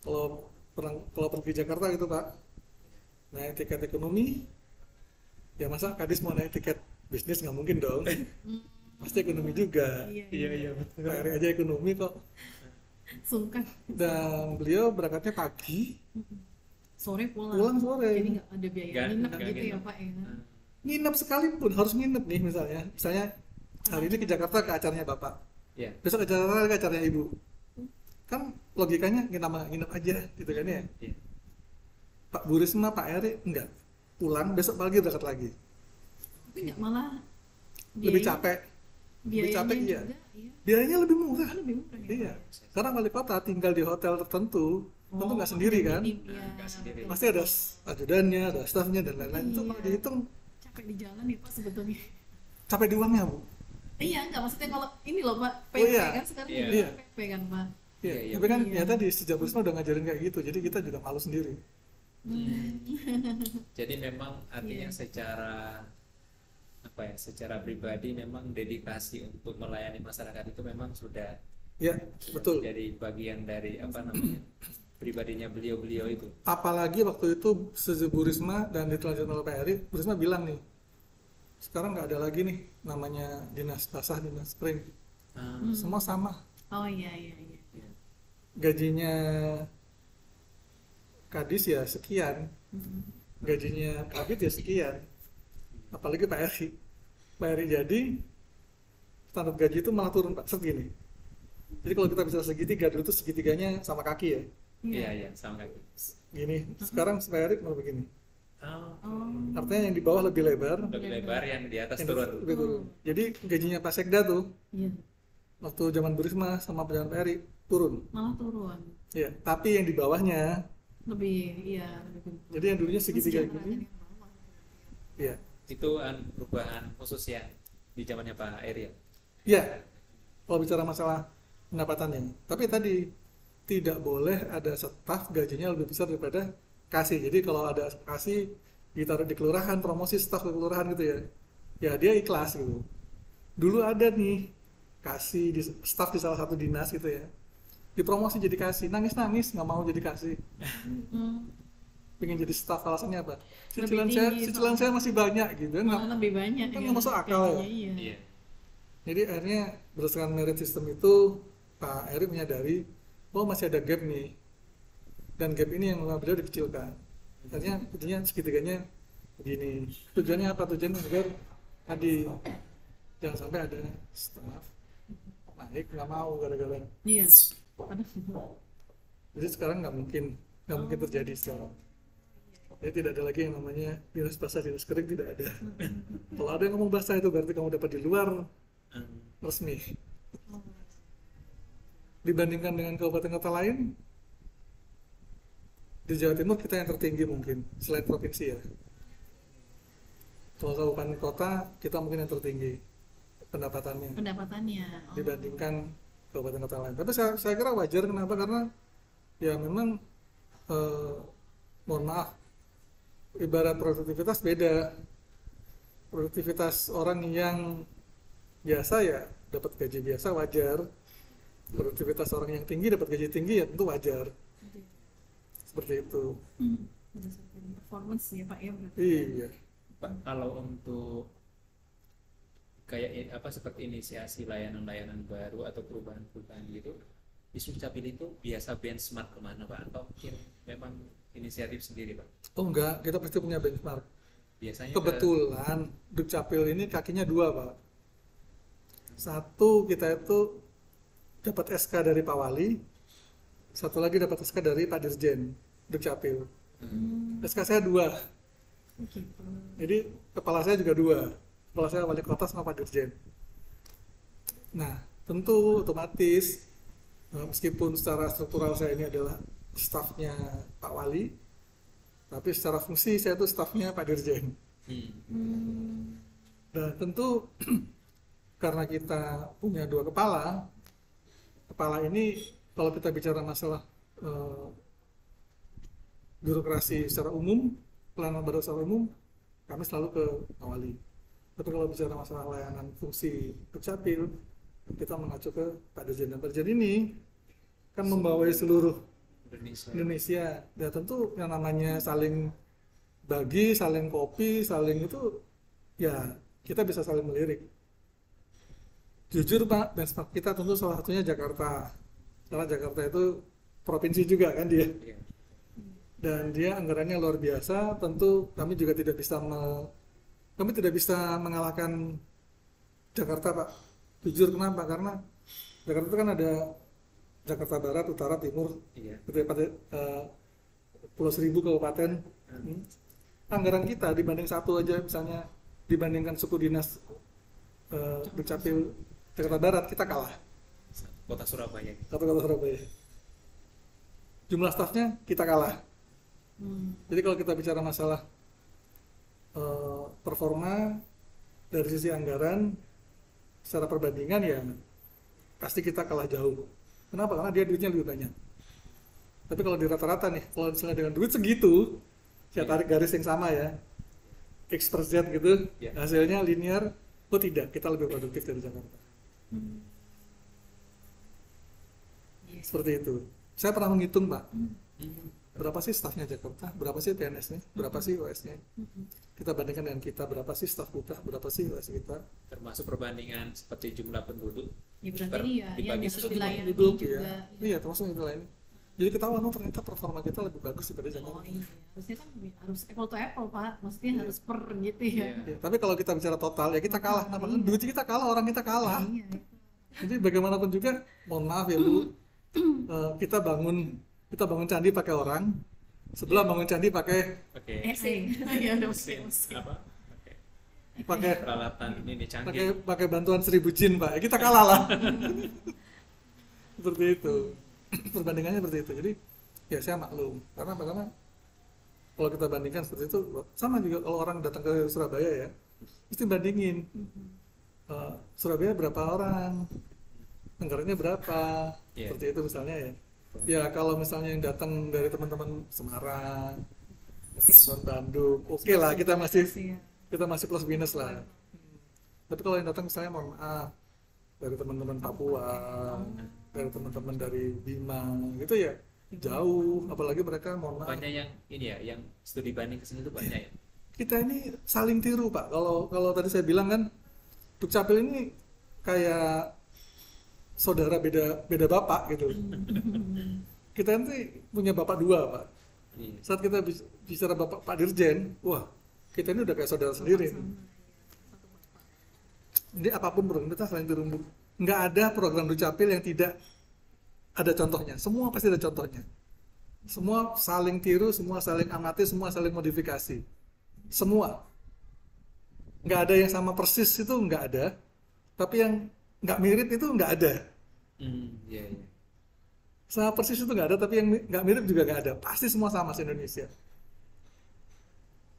kalau pergi Jakarta gitu Pak, naik tiket ekonomi, ya masa Kadis mau naik tiket bisnis, nggak mungkin dong. Pasti ekonomi juga. Iya betul. Pak Heri aja ekonomi kok. Sungkan. Dan beliau berangkatnya pagi, sore pulang sore. Jadi nggak ada biaya nginep gitu ya Pak ya. Nginep sekalipun harus nginep nih, misalnya hari ini ke Jakarta ke acaranya Bapak, besok ke Jakarta ke acaranya Ibu, kan logikanya nginep aja gitu kan ya. Pak Bu Risma, Pak Heri enggak, pulang besok pagi berangkat lagi. Tapi nggak malah lebih Biayanya- capek. Lebih biayanya capek, iya. juga, iya. Biayanya lebih murah. Lebih murah ya. Iya. Karena wali kota tinggal di hotel tertentu, tentu nggak Oh, sendiri udah kan. minim, iya, Nggak sendiri. betul. Pasti ada ajudannya, ada stafnya dan lain-lain. Itu kalau Iya. dihitung Capek di jalan nih Pak sebetulnya. capek di uangnya, Bu. Iya, enggak maksudnya kalau ini loh Pak, PP Oh, iya. kan sekarang Iya. juga Iya. PP kan Pak. Iya, Iya, tapi kan iya. ya tadi sejak Risma udah ngajarin kayak gitu, jadi kita juga malu sendiri. Jadi memang artinya Iya. secara apa ya, secara pribadi memang dedikasi untuk melayani masyarakat itu memang sudah Ya, betul. jadi bagian dari apa namanya pribadinya beliau-beliau itu. Apalagi waktu itu Bu Risma dan ditelanjutkan oleh Pak Eri, Bu Risma bilang nih, sekarang nggak ada lagi nih namanya dinas basah, dinas kering, semua sama. Oh iya iya iya. Gajinya Kadis ya sekian, gajinya Kabid ya sekian. Apalagi Pak Eri. Pak Eri jadi standar gaji itu malah turun Pak, segini. Jadi kalau kita bisa segitiga, dulu itu segitiganya sama kaki ya, Iya, iya, sama kaki. gini. Sekarang Pak Eri malah begini. Oh, Oh. Artinya yang di bawah lebih lebar, lebih lebar, yang di atas yang turun. lebih turun. Jadi gajinya Pak Sekda tuh Iya, waktu zaman Bu Risma sama zaman Pak Eri turun. malah turun. Ya, tapi yang di bawahnya, Lebih iya, lebih. jadi yang dulunya segitiga Kesejahteraan gini, yang bawah. ya, Itu perubahan khusus ya di zamannya Pak Eri ya. ya. Kalau bicara masalah pendapatannya, tapi tadi tidak boleh ada staf gajinya lebih besar daripada kasih. Jadi kalau ada kasih ditaruh di kelurahan, promosi staf ke kelurahan gitu ya, ya dia ikhlas gitu. Dulu ada nih kasih di staf di salah satu dinas gitu ya, dipromosi jadi kasih, nangis nggak mau jadi kasih, Hmm, pengen jadi staf. Alasannya apa? Lebih Cicilan tinggi, saya masih banyak gitu kan. malah lebih banyak. Kan nggak masuk akal ya. Iya. Iya. Jadi akhirnya berdasarkan merit system itu Pak Eri menyadari, oh masih ada gap nih, dan gap ini yang beliau dikecilkan. Akhirnya intinya segitiganya begini. Tujuannya apa? Tujuannya agar tadi jangan sampai ada staff naik nggak mau gara-gara. Iya. Padahal- Jadi sekarang nggak mungkin terjadi sekarang. Jadi tidak ada lagi yang namanya dinas basah, dinas kering, tidak ada. Kalau ada yang ngomong basah itu berarti kamu dapat di luar resmi. Dibandingkan dengan kabupaten kota lain, di Jawa Timur kita yang tertinggi mungkin selain provinsi ya. Kalau kabupaten kota kita mungkin yang tertinggi pendapatannya pendapatannya. Oh. dibandingkan kabupaten kota lain. Tapi saya kira wajar, kenapa? Karena ya memang mohon maaf, ibarat produktivitas beda. Produktivitas orang yang biasa ya dapat gaji biasa wajar. Produktivitas orang yang tinggi dapat gaji tinggi ya tentu wajar. Seperti itu. Berdasarkan performance ya Pak ya berarti. Iya. Pak, kalau untuk kayak apa seperti inisiasi layanan-layanan baru atau perubahan-perubahan gitu, di Sukcapil itu biasa benchmark kemana Pak? Atau mungkin memang inisiatif sendiri Pak? Oh enggak, kita pasti punya benchmark. Biasanya Kebetulan Dukcapil ini kakinya dua Pak. Satu, kita itu dapat SK dari Pak Wali, satu lagi dapat SK dari Pak Dirjen Dukcapil. SK saya dua, Gitu. jadi kepala saya juga dua. Kepala saya Wali Kota sama Pak Dirjen. Nah, tentu otomatis meskipun secara struktural saya ini adalah stafnya Pak Wali, tapi secara fungsi saya itu stafnya Pak Dirjen. Dan tentu karena kita punya dua kepala ini kalau kita bicara masalah birokrasi secara umum, pelayanan baru secara umum, kami selalu ke Pak Wali. Tapi kalau bicara masalah layanan fungsi Dukcapil, kita mengacu ke Pak Dirjen. Dan Pak Dirjen ini kan membawai seluruh Indonesia. Ya tentu yang namanya saling bagi, saling kopi, saling itu ya kita bisa saling melirik. Jujur Pak, benchmark kita tentu salah satunya Jakarta. Karena Jakarta itu provinsi juga kan dia. Iya. Dan dia anggarannya luar biasa, tentu kami juga tidak bisa mengalahkan Jakarta Pak. Jujur kenapa? Karena Jakarta itu kan ada Jakarta Barat, Utara, Timur, Iya. Pulau Seribu kabupaten. Anggaran kita dibanding satu aja, misalnya dibandingkan suku dinas Dukcapil Jakarta Barat kita kalah Kota Surabaya. satu kota Surabaya. Jumlah stafnya kita kalah. Jadi kalau kita bicara masalah performa dari sisi anggaran secara perbandingan ya pasti kita kalah jauh. Kenapa? Karena dia duitnya lebih banyak. Tapi kalau di rata-rata nih, kalau misalnya dengan duit segitu, saya tarik garis yang sama ya, X per Z gitu, Ya. hasilnya linear. Oh tidak, kita lebih produktif dari Jakarta. Seperti itu. Saya pernah menghitung, Pak, berapa sih stafnya Jakarta, berapa sih PNS-nya, berapa sih OS-nya. Kita bandingkan dengan kita, berapa sih staf kita, berapa sih OS kita. Termasuk perbandingan seperti jumlah penduduk. Ya berarti Per- ini ya, yang dibagi harus satu dilayani Duduk juga. ya. Iya, termasuk itu lain. Jadi ketahuan ternyata performa kita lebih bagus daripada Oh Jakarta. iya, harusnya kan harus apple to apple Pak, maksudnya harus per gitu ya. Iya. Ya, tapi kalau kita bicara total ya kita kalah. Namanya duit kita kalah, orang kita kalah. Iya, itu. Jadi bagaimanapun juga, mohon maaf ya Bu, kita bangun candi pakai orang, sebelah bangun candi pakai Oke. Iya, udah Mesin apa? Oke. pakai Peralatan ini canggih. pakai bantuan 1000 jin Pak. Kita kalah lah. Seperti itu. Perbandingannya seperti itu. Jadi ya saya maklum. Karena kalau kita bandingkan seperti itu, sama juga kalau orang datang ke Surabaya ya, mesti bandingin. Surabaya berapa orang, anggarannya berapa, Iya. seperti itu misalnya ya. Ya kalau misalnya yang datang dari teman-teman Semarang, teman Bandung, oke lah kita masih plus minus lah. Tapi kalau yang datang misalnya mohon maaf dari teman-teman Papua, dari teman-teman dari Bima, gitu ya jauh. Apalagi mereka mohon maaf. Banyak yang ini ya, yang studi banding kesini itu banyak ya. Kita ini saling tiru Pak. Kalau tadi saya bilang kan, Dukcapil ini kayak saudara beda bapak gitu. Kita nanti punya bapak dua Pak. Iya. Saat kita bicara bapak Pak Dirjen, wah kita ini udah kayak saudara sendiri. Jadi apapun program kita saling tiru. Nggak ada program Dukcapil yang tidak ada contohnya. Semua pasti ada contohnya. Semua saling tiru, semua saling amati, semua saling modifikasi. Semua. Nggak ada yang sama persis itu nggak ada. Tapi yang nggak mirip itu nggak ada. Iya, iya. Sama persis itu nggak ada, tapi yang nggak mirip juga nggak ada. Pasti semua sama se-Indonesia.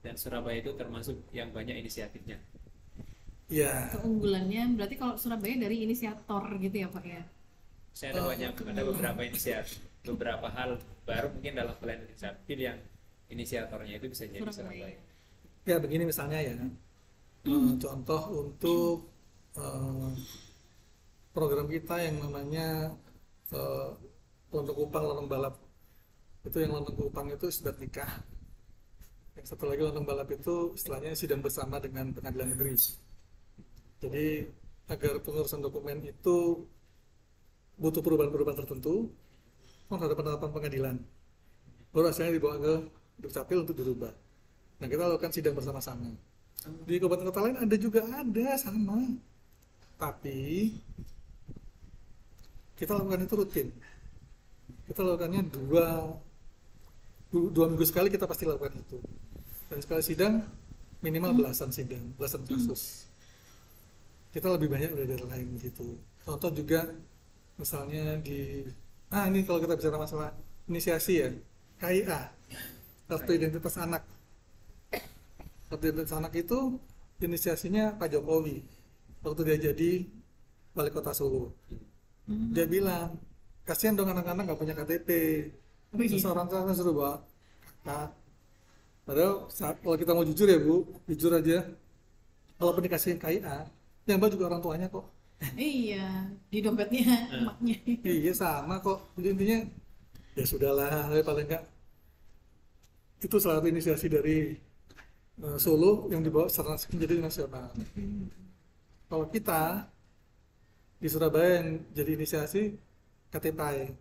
Dan Surabaya itu termasuk yang banyak inisiatifnya. Ya, Keunggulannya berarti kalau Surabaya dari inisiator gitu ya Pak ya. Saya ada beberapa inisiatif, beberapa hal baru mungkin dalam plan inisiatif yang inisiatornya itu bisa jadi Surabaya. ya begini misalnya ya. Contoh untuk program kita yang namanya Lontong Kupang, Lontong Balap. Itu yang Lontong Kupang itu isbat nikah. Yang satu lagi Lontong Balap itu istilahnya sidang bersama dengan pengadilan negeri. Jadi agar pengurusan dokumen itu butuh perubahan-perubahan tertentu, harus ada penetapan pengadilan. Baru hasilnya dibawa ke Dukcapil untuk dirubah. Nah kita lakukan sidang bersama-sama. Di kabupaten kota lain ada juga ada sama. Tapi kita lakukan itu rutin. Kita lakukannya dua minggu sekali kita pasti lakukan itu. Dan sekali sidang minimal belasan sidang, belasan kasus. Kita lebih banyak dari daerah lain gitu. Contoh juga misalnya ini kalau kita bicara masalah inisiasi ya, KIA, kartu identitas anak. Kartu identitas anak itu inisiasinya Pak Jokowi waktu dia jadi wali kota Solo. Dia bilang, kasihan dong anak-anak nggak punya KTP. Seseorang kan suruh bawa kakak. Padahal kalau kita mau jujur ya Bu, jujur aja, kalau dikasih KIA, yang bawa juga orang tuanya kok. Iya, di dompetnya emaknya. Iya sama kok. Jadi intinya ya sudahlah, paling enggak itu salah satu inisiasi dari Solo yang dibawa secara menjadi nasional. Kalau kita di Surabaya yang jadi inisiasi KTPI.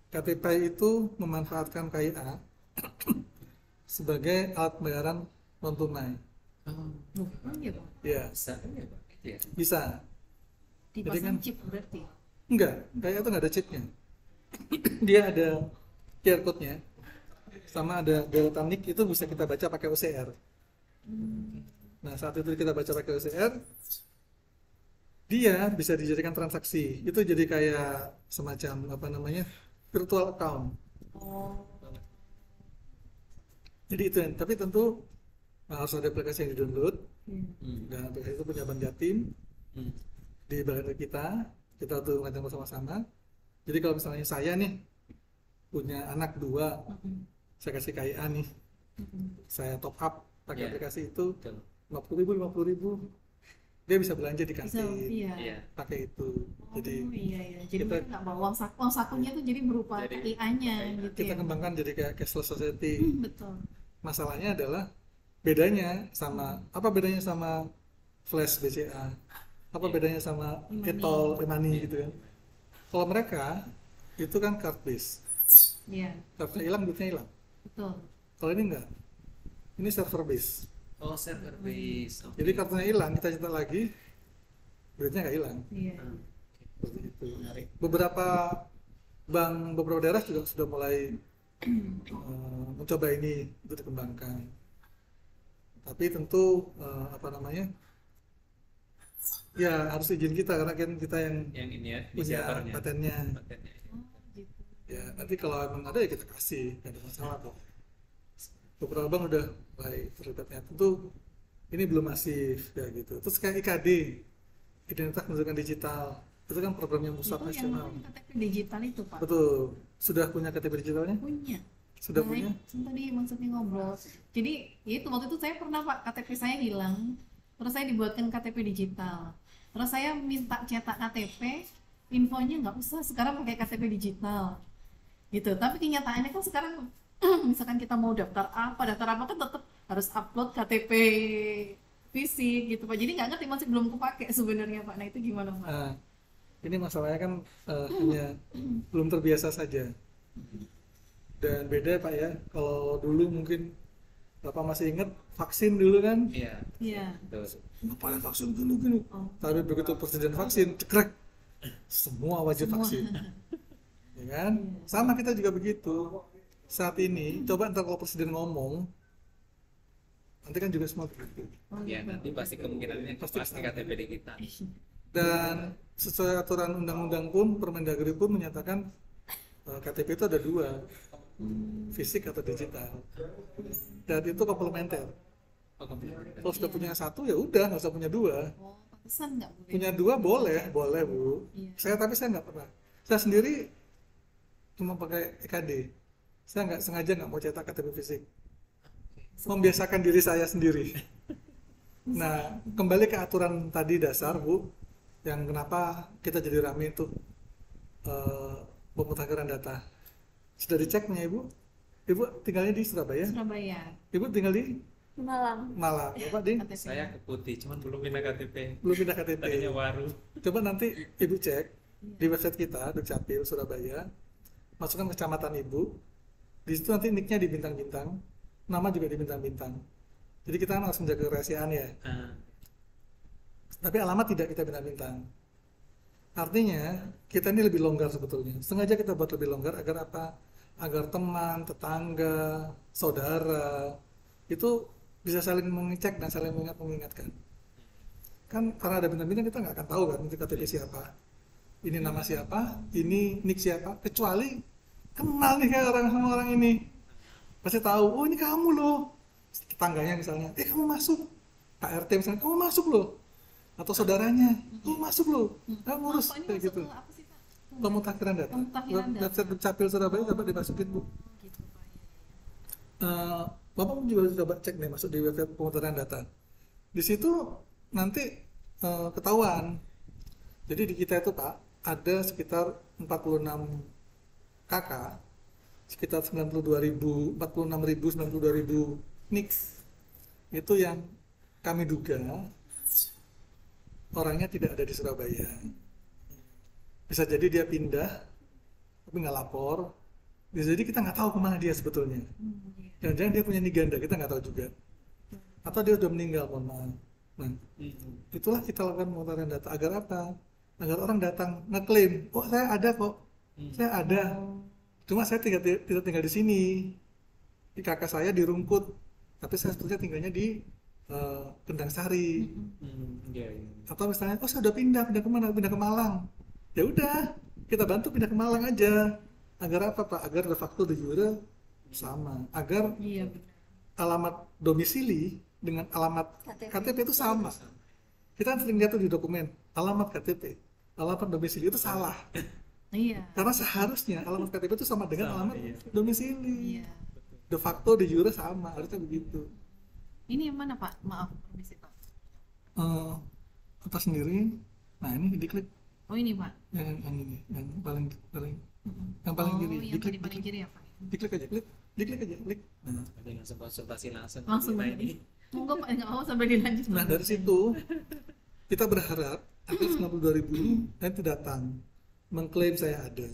KTPI itu memanfaatkan KIA sebagai alat pembayaran non tunai. Oh iya Pak. Ya, Bisa kan ya Pak? Gitu ya? bisa. Dipasang Jadi kan- chip berarti. Enggak, KIA itu nggak ada chipnya. Dia ada QR code-nya. Sama ada deretan NIK itu bisa kita baca pakai OCR. Nah saat itu kita baca pakai OCR, dia bisa dijadikan transaksi. Itu jadi kayak semacam apa namanya virtual account. Oh. Jadi itu, tapi tentu harus ada aplikasi yang di-download, Hmm. dan aplikasi itu punya Bank Jatim, Hmm. dibagikan ke kita tuh ngajak bersama-sama. Jadi kalau misalnya saya nih punya anak 2, Hmm. saya kasih KIA nih, Hmm. saya top up pakai Iya. aplikasi itu Betul. 50.000, dia bisa belanja di Bisa, kantin iya. Iya. pakai itu. Jadi Oh, iya. Jadi kita- mereka nggak bawa uang sakunya tuh jadi berupa Jadi, KIA-nya gitu kita ya. kembangkan jadi kayak cashless society. Betul. Masalahnya adalah bedanya sama Flash BCA, apa Iya. bedanya sama E-money. e-tol, e-money gitu kan. Kalau mereka itu kan card base, Iya, cardnya hilang, duitnya hilang. betul. Kalau ini enggak, ini server base. Oh, server base. Oke. Jadi kartunya hilang, kita cetak lagi, duitnya nggak hilang. Iya. Hmm. Seperti itu. Menarik. Beberapa daerah juga sudah mulai mencoba ini untuk dikembangkan. Tapi tentu ya harus izin kita karena kan kita yang Yang ini ya, punya inisiatornya. patennya. Patennya. Oh, gitu. Ya nanti kalau emang ada ya kita kasih, nggak ada masalah kok. Beberapa bank udah mulai terlibatnya. Tentu ini belum masif ya gitu. Terus kayak IKD, identitas kependudukan digital, itu kan program yang pusat Itu yang nasional. namanya KTP digital itu, Pak. Betul. Sudah punya KTP digitalnya? Punya. Sudah Nah, punya? itu tadi maksudnya ngobrol. Jadi itu waktu itu saya pernah, Pak, KTP saya hilang. Terus saya dibuatkan KTP digital. Terus saya minta cetak KTP, infonya nggak usah, sekarang pakai KTP digital. Gitu. Tapi kenyataannya kan sekarang misalkan kita mau daftar apa kan tetap harus upload KTP fisik gitu, Pak. Jadi nggak ngerti, masih belum kepake sebenarnya, Pak. Nah, itu gimana, Pak? Nah, ini masalahnya kan hanya belum terbiasa saja. Dan beda Pak ya, kalau dulu mungkin Bapak masih ingat vaksin dulu kan? Iya. Iya. Betul. Ngapain vaksin gini. Oh. Tapi begitu presiden vaksin, cekrek, semua wajib Semua. vaksin. Ya kan? Sama kita juga begitu. Saat ini, coba ntar kalau presiden ngomong, nanti kan juga semua begitu. Oh, Ya, gitu. nanti pasti kemungkinannya Pasti pasti KTP digital. Dan sesuai aturan undang-undang pun, Permendagri pun menyatakan KTP itu ada 2, fisik atau digital. Dan itu komplementer. Oh, komplementer. Kalau sudah punya 1 ya udah, nggak usah punya 2. Oh, pantesan nggak boleh. Punya 2 boleh Bu. Iya. Tapi saya nggak pernah. Saya sendiri cuma pakai EKD. Saya nggak sengaja nggak mau cetak KTP fisik. Membiasakan diri saya sendiri. Nah, kembali ke aturan tadi dasar Bu, yang kenapa kita jadi rame itu pemutakhiran data. Sudah diceknya Ibu? Ibu tinggalnya di Surabaya? Surabaya. Ibu tinggal di Malang. Malang. Bapak di? KTP. Saya ke Putih, cuman belum pindah KTP. Belum pindah KTP. Tadinya Waru. Coba nanti Ibu cek di website kita, Dukcapil Surabaya, masukkan kecamatan Ibu. Di situ nanti nicknya di bintang-bintang, nama juga di bintang-bintang. Jadi kita harus menjaga kerahasiaan ya. Ah, Tapi alamat tidak kita bintang-bintang. Artinya kita ini lebih longgar sebetulnya. Sengaja kita buat lebih longgar agar apa? Agar teman, tetangga, saudara itu bisa saling mengecek dan saling mengingatkan. Kan karena ada bintang-bintang kita nggak akan tahu kan itu KTP siapa, ini nama siapa, ini nick siapa, kecuali kenal nih kayak orang sama orang ini, pasti tahu, oh ini kamu loh, tetangganya misalnya, kamu masuk, Pak RT misalnya, kamu masuk loh, atau saudaranya, kamu masuk loh, kamu ngurus Pak, ini kayak masuk gitu. ke apa sih, Pak? Pemutakhiran data. Pemutakhiran data. Website Dukcapil Surabaya dapat dimasukin Bu. Gitu, Pak. Bapak juga coba cek nih masuk di website pemutakhiran data. Di situ nanti ketahuan. Jadi di kita itu Pak ada sekitar 46 KK, sekitar 92.000, 92.000 nick. Itu yang kami duga orangnya tidak ada di Surabaya. Bisa jadi dia pindah, tapi nggak lapor. Bisa jadi kita nggak tahu kemana dia sebetulnya. Iya. Jangan-jangan dia punya nik ganda, kita nggak tahu juga. Atau dia udah meninggal, mohon maaf. Nah, itulah kita lakukan pemutakhiran data. Agar apa? Agar orang datang ngeklaim, oh saya ada kok, saya ada. Cuma saya tidak tinggal di sini. Di kakak saya di Rungkut, tapi saya sebetulnya tinggalnya di Kendang Sari. Iya, iya. Atau misalnya, oh saya udah pindah kemana? Pindah ke Malang. Ya udah, kita bantu pindah ke Malang aja. Agar apa Pak? Agar de facto de jure sama. Agar Iya benar. alamat domisili dengan alamat KTP itu sama. Kita kan sering lihat tuh di dokumen, alamat KTP, alamat domisili itu salah. Iya. Karena seharusnya alamat KTP itu sama dengan Sama, alamat iya. domisili. Iya. De facto de jure sama, harusnya begitu. Ini yang mana Pak? Maaf, permisi Pak. Eh, apa sendiri? Nah ini diklik Oh ini Pak. yang ini, yang paling yang paling Oh, kiri, yang diklik, tadi paling diklik, kiri ya Pak. diklik aja, klik aja, klik. Nah, Ada langsung konsultasi langsung. Langsung Nah, ini. Monggo Pak, nggak mau sampai dilanjut. nah dari situ kita berharap agar 92.000 ini nanti datang mengklaim saya ada.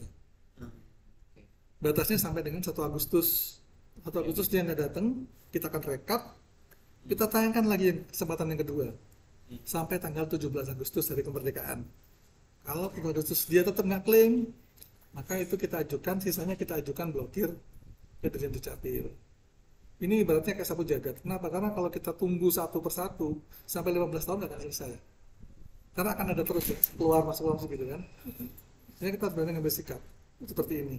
Oke. Batasnya sampai dengan 1 Agustus. 1 Agustus dia nggak datang, kita akan rekap, kita tayangkan lagi kesempatan yang kedua sampai tanggal 17 Agustus hari kemerdekaan. Kalau 1 Agustus dia tetap nggak klaim, maka itu kita ajukan, sisanya kita ajukan blokir ke Dirjen Dukcapil. Ini ibaratnya kayak sapu jagat. Kenapa? Karena kalau kita tunggu satu persatu sampai 15 tahun nggak akan selesai. Karena akan ada terus ya, keluar masuk gitu kan. Jadi kita berani ngambil sikap seperti ini.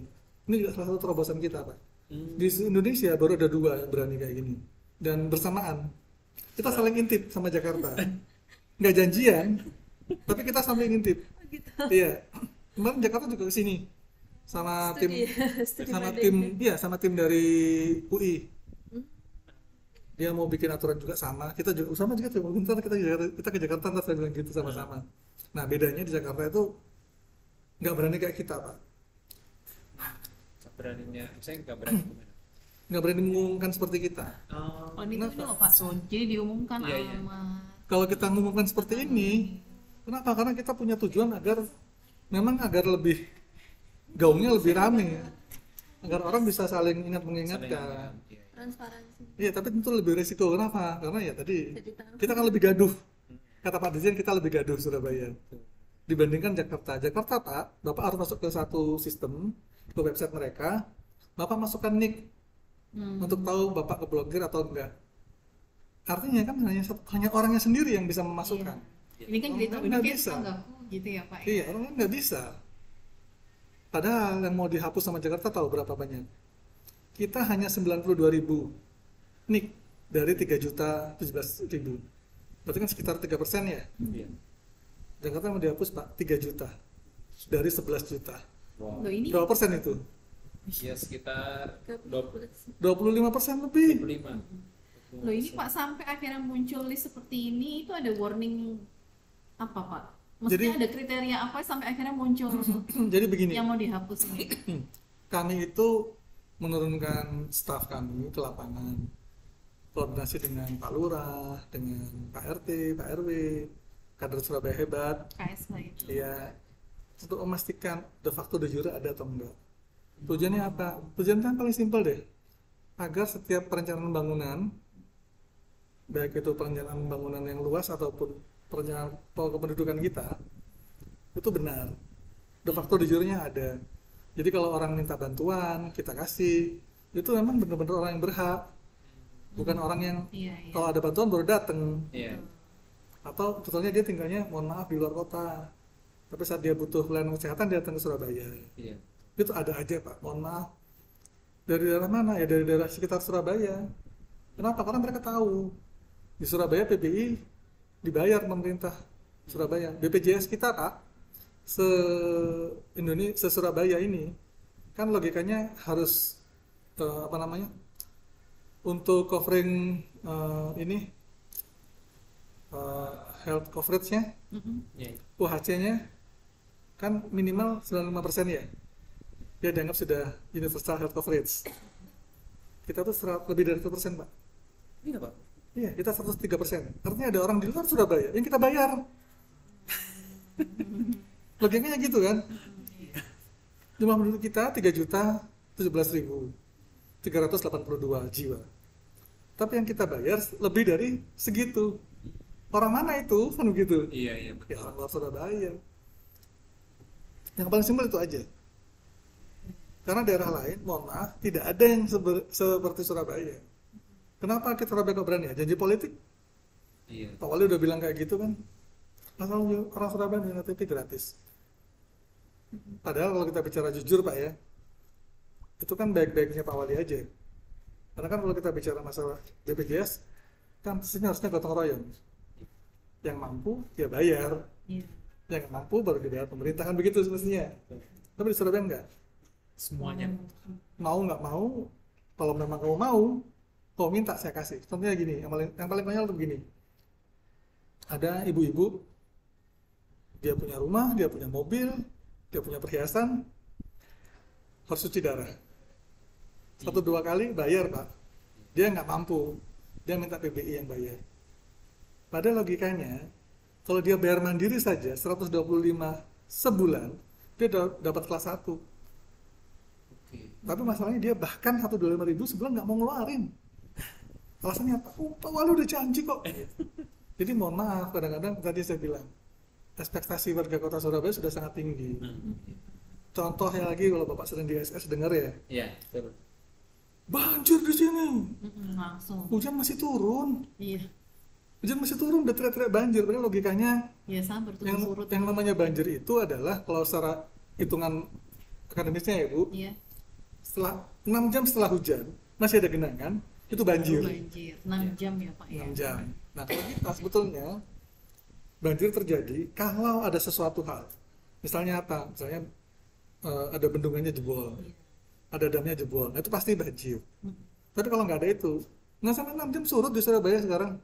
Ini juga salah satu terobosan kita Pak. Di Indonesia baru ada 2 yang berani kayak gini. Dan bersamaan kita saling intip sama Jakarta. Nggak janjian, tapi kita saling intip. Gitu. Iya. Kemarin Jakarta juga ke sini sama Studi sama banding. tim iya sama tim dari UI. Dia mau bikin aturan juga sama. Kita juga sama juga tuh. Ntar kita ke Jakarta ntar saya bilang gitu sama-sama. Nah bedanya di Jakarta itu nggak berani kayak kita Pak. Beraninya, saya nggak berani gimana? Nggak berani mengumumkan seperti kita. Oh ini tuh loh Pak. So, jadi diumumkan Iya, iya. alamat. Kalau kita mengumumkan seperti ini, kenapa? Karena kita punya tujuan agar memang agar lebih gaungnya lebih rame, agar orang bisa saling ingat mengingatkan. Iya. Transparansi. Iya, tapi tentu lebih resiko. Kenapa? Karena ya tadi Jadi tahu. kita kan lebih gaduh. Kata Pak Dirjen kita lebih gaduh Surabaya dibandingkan Jakarta. Jakarta Pak, Bapak harus masuk ke satu sistem, ke website mereka. Bapak masukkan nick untuk tahu Bapak keblokir atau enggak. Artinya kan hanya orangnya sendiri yang bisa memasukkan. Ini kan jadi tahu Nggak mungkin bisa. tetanggaku gitu ya Pak. Iya, orang nggak bisa. Padahal yang mau dihapus sama Jakarta tahu berapa banyak? Kita hanya 92.000 nick dari 3.017.000. Berarti kan sekitar 3% ya. Iya. Jakarta mau dihapus Pak 3 juta dari 11 juta. Wow. Loh ini Berapa persen itu? Ya sekitar 25. 25% lebih. 25. Loh ini Pak sampai akhirnya muncul list seperti ini itu ada warning apa Pak? Maksudnya Jadi- ada kriteria apa sampai akhirnya muncul Jadi begini, yang mau dihapus ini? kami itu menurunkan staf kami ke lapangan, koordinasi dengan Pak Lurah, dengan Pak RT, Pak RW, kader Surabaya hebat, KSK itu. ya untuk memastikan de facto de jure ada atau enggak. Tujuannya apa? Tujuannya kan paling simpel deh, agar setiap perencanaan bangunan, baik itu perencanaan bangunan yang luas ataupun perencanaan kependudukan kita, itu benar. De facto de jure-nya ada. Jadi kalau orang minta bantuan, kita kasih. Itu memang benar-benar orang yang berhak, bukan orang yang Iya, iya. kalau ada bantuan baru datang. Iya. Atau contohnya dia tinggalnya, mohon maaf, di luar kota. Tapi saat dia butuh pelayanan kesehatan, dia datang ke Surabaya. Iya. Itu ada aja Pak, mohon maaf. Dari daerah mana? Ya dari daerah sekitar Surabaya. Kenapa? Karena mereka tahu di Surabaya PBI dibayar pemerintah Surabaya. BPJS kita Pak, se Surabaya ini kan logikanya harus apa namanya, untuk covering ini health coverage-nya, Iya. UHC-nya kan minimal 95% ya. Dia dianggap sudah universal health coverage. Kita tuh lebih dari 100% Pak. Iya Pak. Iya, kita 103%. Artinya ada orang di luar Surabaya yang kita bayar. Logikanya gitu kan? Jumlah penduduk kita 3.017.382 jiwa. Tapi yang kita bayar lebih dari segitu. Orang mana itu? Kan begitu. Iya, iya. Ya orang luar Surabaya. Yang paling simpel itu aja. Karena daerah lain, mohon maaf, tidak ada yang seperti Surabaya. Kenapa kita Surabaya kok berani ya? Janji politik Iya. Pak Wali udah bilang kayak gitu kan, asal orang Surabaya punya KTP gratis. Padahal kalau kita bicara jujur Pak ya, itu kan baik-baiknya Pak Wali aja. Karena kan kalau kita bicara masalah BPJS, kan pastinya harusnya gotong royong. Yang mampu ya bayar, Iya. yang nggak mampu baru dibayar pemerintah, kan begitu semestinya. Tapi di Surabaya enggak. Semuanya. Mau nggak mau, kalau memang kamu mau, kamu minta saya kasih. Contohnya gini, yang paling konyol tuh begini. Ada ibu-ibu, dia punya rumah, dia punya mobil, dia punya perhiasan, harus cuci darah. 1-2 kali bayar Pak. Dia nggak mampu, dia minta PBI yang bayar. Padahal logikanya, kalau dia bayar mandiri saja 125 sebulan, dia dapat kelas 1. Oke. Tapi masalahnya dia bahkan 125 ribu sebulan nggak mau ngeluarin. Alasannya apa? Oh, Pak Wali udah janji kok. Jadi mohon maaf, kadang-kadang tadi saya bilang, ekspektasi warga kota Surabaya sudah sangat tinggi. Contohnya lagi kalau Bapak sering di SS dengar ya, Iya, betul. banjir di sini, Langsung. hujan masih turun, Iya. udah teriak-teriak banjir. Padahal logikanya Ya sabar tuh yang, surut. yang namanya banjir itu adalah kalau secara hitungan akademisnya ya Bu, Iya. setelah 6 jam setelah hujan masih ada genangan, itu banjir. Banjir. 6 jam ya Pak ya. 6 jam. Nah kalau kita sebetulnya banjir terjadi kalau ada sesuatu hal. Misalnya apa? Misalnya ada bendungannya jebol, ada damnya jebol. Nah, itu pasti banjir. Tapi kalau nggak ada itu, nggak sampai 6 jam surut di Surabaya sekarang.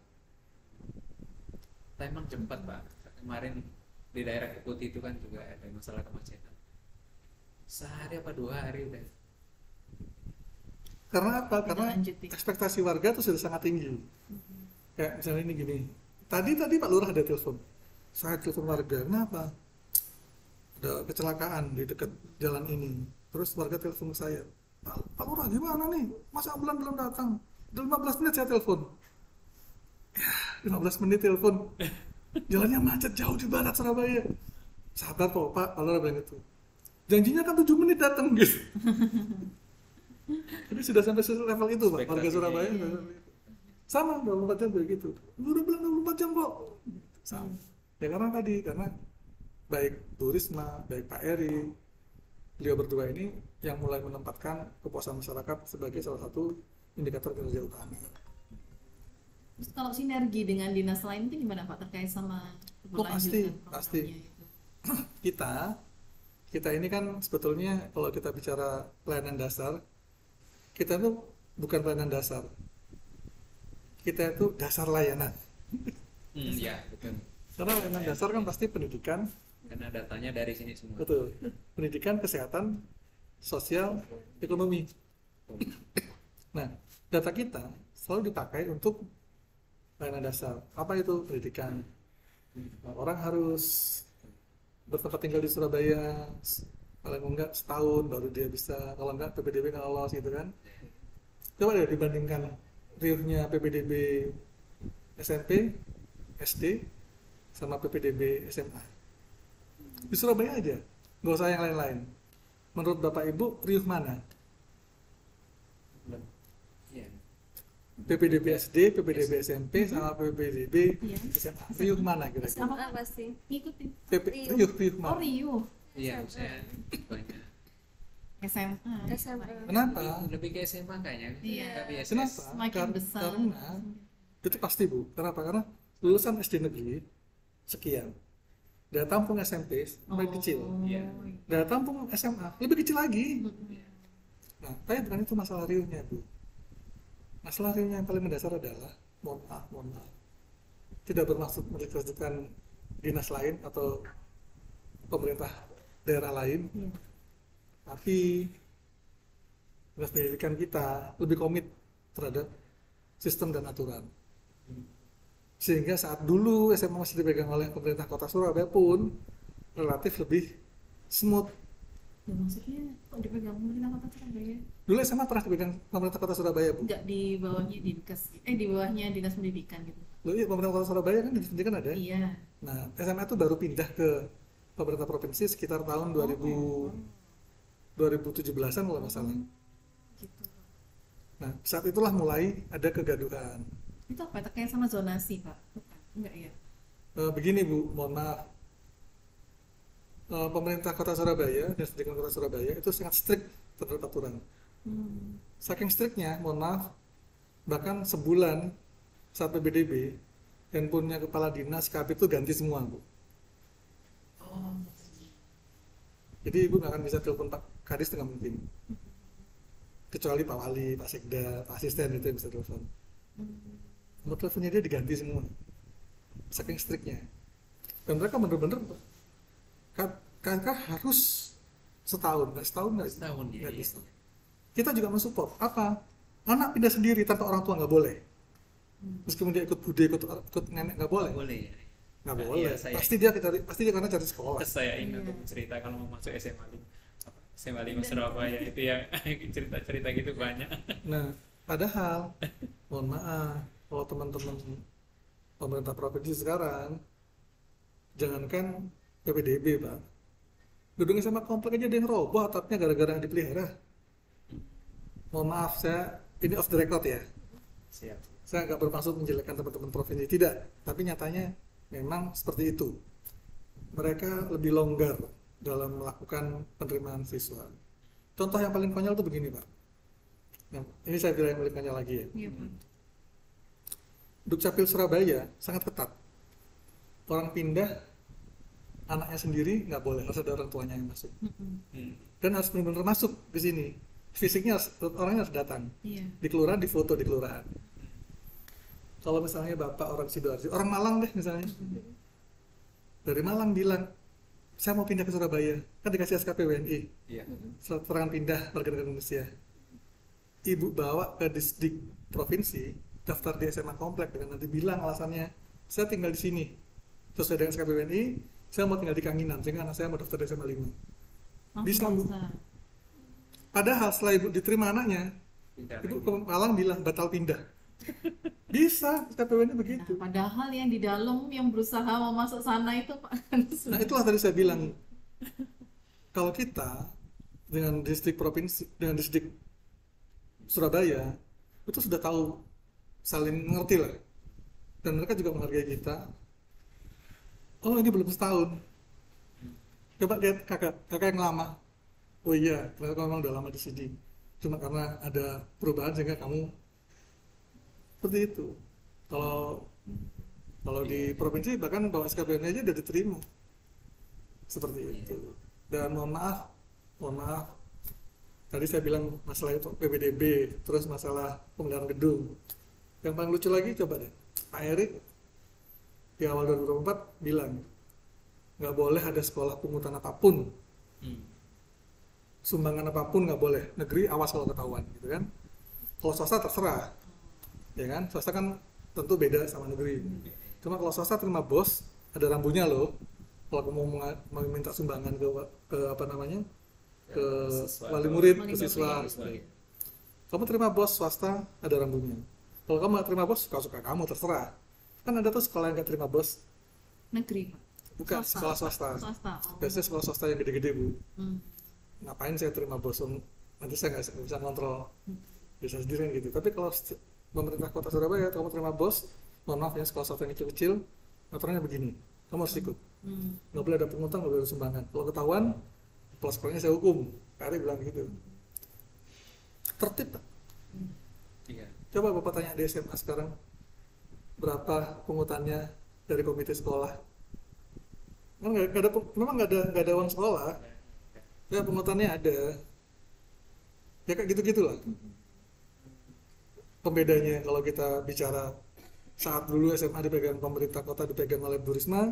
Emang cepat Pak. Kemarin di daerah Keputih itu kan juga ada masalah kemacetan. Sehari apa 2 hari udah. Karena apa? Tidak Karena lanjut, ya. ekspektasi warga itu sudah sangat tinggi. Kayak misalnya ini gini. Tadi Pak Lurah ada telepon. Saya telepon warga. Kenapa? Ada kecelakaan di dekat jalan ini. Terus warga telepon ke saya. Pak Lurah gimana nih? Masa ambulan belum datang? Udah 15 menit saya telepon. Ya, 15 menit telepon. Jalannya macet jauh di barat Surabaya. Sabar kok Pak Lurah bilang itu. Janjinya kan 7 menit datang gitu. Jadi sudah sampai level itu Pak, warga Surabaya. Sama 24 jam begitu. Udah bilang 24 jam kok. Sama. Ya karena baik Bu Risma, baik Pak Eri, beliau berdua ini yang mulai menempatkan kepuasan masyarakat sebagai salah satu indikator kinerja utama. Terus kalau sinergi dengan dinas lain itu gimana Pak terkait sama Oh, pasti. programnya itu? Kita ini kan sebetulnya kalau kita bicara pelayanan dasar, kita itu bukan pelayanan dasar. Kita itu dasar layanan. Iya, betul. Karena layanan dasar kan pasti pendidikan, Karena datanya dari sini semua. betul. Pendidikan, kesehatan, sosial, ekonomi. Nah, data kita selalu dipakai untuk layanan dasar. Apa itu pendidikan? Orang harus bertempat tinggal di Surabaya paling enggak setahun baru dia bisa, kalau enggak PPDB nggak lolos gitu kan. Coba deh dibandingkan riuhnya PPDB SMP, SD sama PPDB SMA di Surabaya aja, nggak usah yang lain-lain. Menurut Bapak Ibu riuh mana? Iya. PPDB SD, PPDB SMP sama PPDB Iya. SMA. Riuh mana kira-kira? SMA pasti. Ngikutin. Riuh Oh mana? Rio. Iya, saya banyak. SMA. SMA. Kenapa? Lebih ke SMA kayaknya. Iya. Tapi SS. Kenapa? Semakin besar. Karena itu pasti Bu. Kenapa? Karena lulusan SD negeri sekian, daya tampung SMP lebih kecil, Iya. daya tampung SMA lebih kecil lagi. Nah, tapi bukan itu masalah riuhnya Bu. Masalah riuhnya yang paling mendasar adalah mohon maaf, tidak bermaksud mendeklarasikan dinas lain atau pemerintah daerah lain, Iya. tapi dinas pendidikan kita lebih komit terhadap sistem dan aturan. Sehingga saat dulu SMA masih dipegang oleh pemerintah kota Surabaya pun relatif lebih smooth. Ya, maksudnya kok dipegang pemerintah kota Surabaya? Dulu SMA pernah dipegang pemerintah kota Surabaya Bu. Enggak di bawahnya Dinkes, di bawahnya dinas pendidikan gitu. Loh iya, pemerintah kota Surabaya kan dinas pendidikan ada. Iya. Nah, SMA itu baru pindah ke pemerintah provinsi sekitar tahun 2017-an kalau nggak salah. Gitu. Nah, saat itulah mulai ada kegaduhan. Itu apa? Terkait sama zonasi Pak? Bukan. Enggak ya. Begini Bu, mohon maaf. Pemerintah Kota Surabaya dan Pendidikan Kota Surabaya itu sangat strict terhadap aturan. Saking strictnya, mohon maaf, bahkan sebulan saat PBDB, handphonenya kepala dinas KB itu ganti semua Bu. Jadi Ibu nggak akan bisa telepon Pak Kadis nggak mungkin. Kecuali Pak Wali, Pak Sekda, Pak Asisten itu yang bisa telepon. Nomor teleponnya dia diganti semua. Saking strictnya. Dan mereka bener-bener KK harus setahun nggak Setahun, ya, nggak iya. bisa. Kita juga mensupport apa? Anak pindah sendiri tanpa orang tua nggak boleh. Meskipun dia ikut bude, ikut nenek nggak boleh. Boleh ya. Nggak Nah, boleh. iya, saya- Pasti dia karena cari sekolah. Saya ingat cerita kalau mau masuk SMA 5 Surabaya itu ya cerita-cerita gitu banyak. Nah, padahal mohon maaf kalau teman-teman pemerintah provinsi sekarang, jangankan PPDB Pak, gedung SMA komplek aja ada yang roboh atapnya gara-gara yang dipelihara. Mohon maaf, saya ini off the record ya. Siap. Saya nggak bermaksud menjelekkan teman-teman provinsi, tidak. Tapi nyatanya memang seperti itu. Mereka lebih longgar dalam melakukan penerimaan siswa. Contoh yang paling konyol itu begini Pak. Ini saya bilang yang paling konyol lagi ya. Iya Pak. Dukcapil Surabaya sangat ketat. Orang pindah, anaknya sendiri nggak boleh, harus ada orang tuanya yang masuk. Dan harus benar-benar masuk di sini. Fisiknya orangnya harus datang. Iya. Di kelurahan, di foto di kelurahan. Kalau misalnya bapak orang Sidoarjo, orang Malang deh misalnya, dari Malang bilang, saya mau pindah ke Surabaya, kan dikasih SKP WNI, Iya. surat keterangan pindah warga negara Indonesia. Ibu bawa ke Disdik provinsi, daftar di SMA komplek dengan nanti bilang alasannya, saya tinggal di sini, sesuai dengan SKP WNI, saya mau tinggal di Kanginan, sehingga anak saya mau daftar di SMA 5. Bisa, Bu. Padahal setelah ibu diterima anaknya, Pindah ibu lagi. ke Malang bilang batal pindah. Bisa, SKPW-nya Nah, begitu. padahal yang di dalam yang berusaha mau masuk sana itu Pak. Nah, itulah tadi saya bilang, kalau kita dengan distrik provinsi, dengan distrik Surabaya, itu sudah tahu, saling mengerti lah. Dan mereka juga menghargai kita. Oh, ini belum setahun. Coba lihat kakak yang lama. Oh iya, ternyata kamu memang udah lama di sini. Cuma karena ada perubahan sehingga kamu seperti itu. Kalau di provinsi bahkan bawa SKPN aja udah diterima. Seperti itu. Dan mohon maaf. Tadi saya bilang masalah itu PBDB, terus masalah pemeliharaan gedung. Yang paling lucu lagi coba deh, Pak Erik di awal 2024 bilang nggak boleh ada sekolah pungutan apapun, sumbangan apapun nggak boleh. Negeri awas kalau ketahuan, gitu kan? Kalau swasta terserah, ya kan? Swasta kan tentu beda sama negeri. Cuma kalau swasta terima bos, ada rambunya loh. Kalau kamu mau minta sumbangan ke apa namanya, ke Siswa. wali murid, Wali ke siswa. Siswa, ya. Kamu terima bos swasta, ada rambunya. Kalau kamu nggak terima bos, suka-suka kamu, terserah. Kan ada tuh sekolah yang nggak terima bos, Negeri Pak. bukan sekolah swasta. Swasta. Oh. Biasanya sekolah swasta yang gede-gede Bu. Hmm. Ngapain saya terima bos? Nanti saya nggak bisa kontrol, bisa sendiri gitu. Tapi kalau pemerintah kota Surabaya, kamu terima bos, mohon maaf ya, sekolah swasta yang kecil-kecil, aturannya begini, kamu harus ikut. Nggak boleh ada pungutan, nggak boleh ada sumbangan. Kalau ketahuan, kepala sekolahnya saya hukum. Kari bilang gitu. Tertib Pak. Iya. Coba Bapak tanya di SMA sekarang, berapa pungutannya dari komite sekolah? Kan memang nggak ada uang sekolah. Ya pungutannya ada. Ya kayak gitu-gitulah. Pembedanya kalau kita bicara saat dulu SMA dipegang pemerintah kota, dipegang oleh Bu Risma,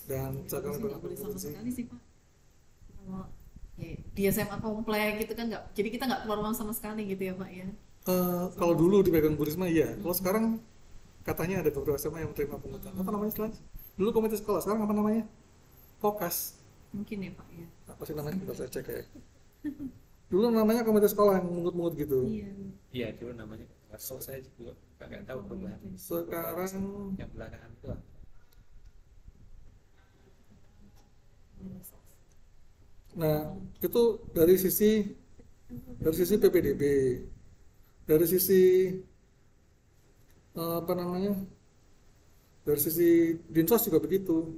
dan sekarang Nggak boleh sama sekali sih Pak. Kalau ya, di SMA komplek gitu kan nggak, jadi kita nggak keluar uang sama sekali gitu ya Pak ya. kalau dulu dipegang Bu Risma iya. Kalau sekarang katanya ada beberapa SMA yang menerima pungutan. Apa namanya sekarang? Dulu komite sekolah, sekarang apa namanya? Pokas. Mungkin ya Pak ya. Apa sih namanya? Kita saya cek ya. Dulu namanya komite sekolah yang mungut-mungut gitu. Iya. Iya, dulu namanya. So, saya juga nggak tahu perubahan. Sekarang Yang belakangan itu apa? nah, itu dari sisi PPDB. Dari sisi apa namanya? Dari sisi dinsos juga begitu.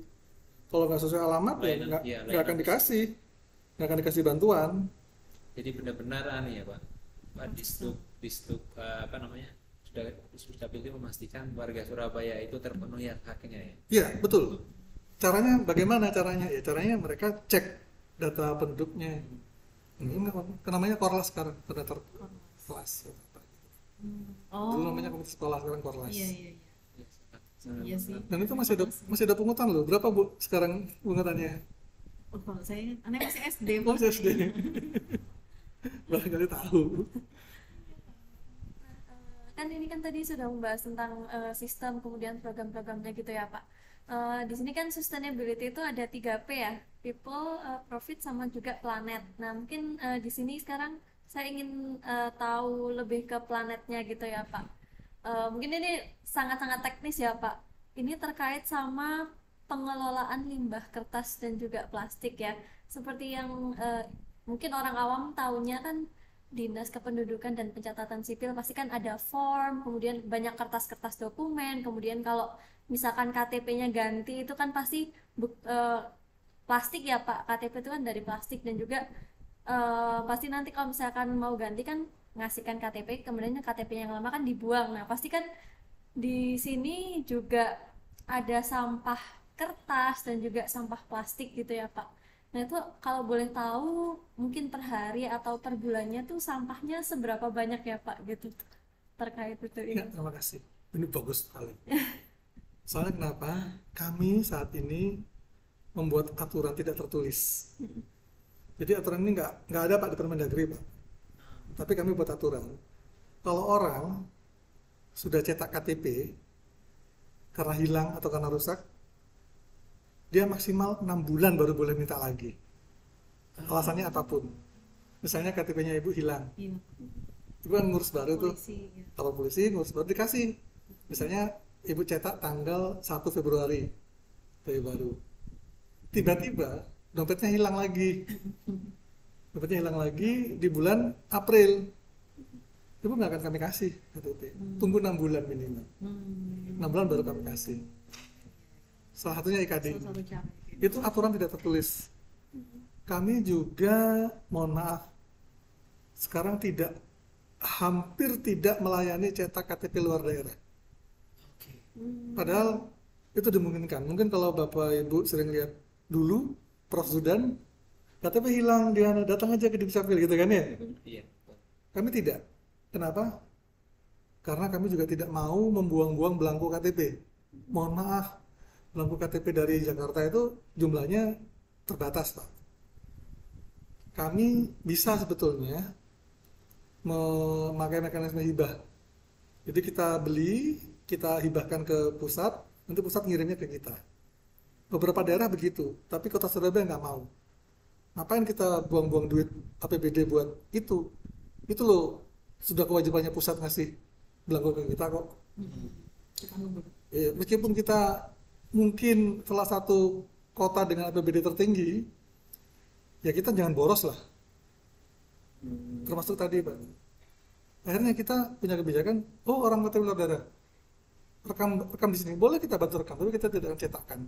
Kalau nggak sesuai alamat ya Layanan- nggak iya, nggak akan layanan. nggak akan dikasih bantuan. Jadi benar-benar ya Pak, Disduk apa namanya, sudah pilih memastikan warga Surabaya itu terpenuhi haknya ya. Iya, betul. Caranya bagaimana caranya? Ya caranya mereka cek data penduduknya. Ini namanya Korlas sekarang, terdaftar kelas. Oh. Dulu namanya Komite Sekolah, sekarang Korlas. Iya, iya, iya. Iya sih. Dan itu masih ada pungutan loh. Berapa Bu sekarang pungutannya? Oh, kalau saya anak masih SD. Oh, Pak. SD. Barangkali tahu. Kan ini kan tadi sudah membahas tentang sistem kemudian program-programnya gitu ya Pak. Di sini kan sustainability itu ada 3P ya, people, profit sama juga planet. Nah mungkin di sini sekarang saya ingin tahu lebih ke planetnya gitu ya Pak. Mungkin ini sangat-sangat teknis ya Pak. Ini terkait sama pengelolaan limbah kertas dan juga plastik ya. Seperti yang mungkin orang awam tahunya kan Dinas Kependudukan dan Pencatatan Sipil pasti kan ada form, kemudian banyak kertas-kertas dokumen, kemudian kalau misalkan KTP-nya ganti itu kan pasti plastik ya Pak, KTP itu kan dari plastik dan juga pasti nanti kalau misalkan mau ganti kan ngasihkan KTP, kemudian KTP yang lama kan dibuang. Nah pasti kan di sini juga ada sampah kertas dan juga sampah plastik gitu ya Pak. Nah itu kalau boleh tahu mungkin per hari atau per bulannya tuh sampahnya seberapa banyak ya Pak gitu terkait itu ini. Ya, terima kasih. Ini bagus sekali. Soalnya kenapa? Kami saat ini membuat aturan tidak tertulis. Jadi aturan ini nggak ada Pak di Permendagri Pak. Tapi kami buat aturan. Kalau orang sudah cetak KTP karena hilang atau karena rusak, dia maksimal 6 bulan baru boleh minta lagi. Alasannya apapun. Misalnya KTP-nya ibu hilang. Iya. Ibu kan ngurus baru tuh. Polisi. Ya. Kalau polisi ngurus baru dikasih. Misalnya ibu cetak tanggal 1 Februari. KTP baru. Tiba-tiba dompetnya hilang lagi. Dompetnya hilang lagi di bulan April. Ibu nggak akan kami kasih KTP. Tunggu 6 bulan minimal. 6 bulan baru kami kasih. Salah satunya IKD. Salah satu cara. Itu aturan tidak tertulis. Kami juga, mohon maaf, sekarang hampir tidak melayani cetak KTP luar daerah. Padahal itu dimungkinkan. Mungkin kalau Bapak Ibu sering lihat dulu, Prof. Zudan, KTP hilang, dia datang aja ke Dukcapil gitu kan ya. Iya. Kami tidak. Kenapa? Karena kami juga tidak mau membuang-buang belangko KTP. Mohon maaf, belangko KTP dari Jakarta itu jumlahnya terbatas, Pak. Kami bisa sebetulnya memakai mekanisme hibah. Jadi kita beli, kita hibahkan ke pusat, nanti pusat ngirimnya ke kita. Beberapa daerah begitu, tapi Kota Surabaya nggak mau. Ngapain kita buang-buang duit APBD buat itu? Itu loh, sudah kewajibannya pusat ngasih belangko ke kita kok. Meskipun kita mungkin salah satu kota dengan APBD tertinggi, ya kita jangan boros lah. Termasuk tadi Pak. Akhirnya kita punya kebijakan, oh orang KTP luar daerah, rekam di sini, boleh kita bantu rekam, tapi kita tidak akan cetakkan.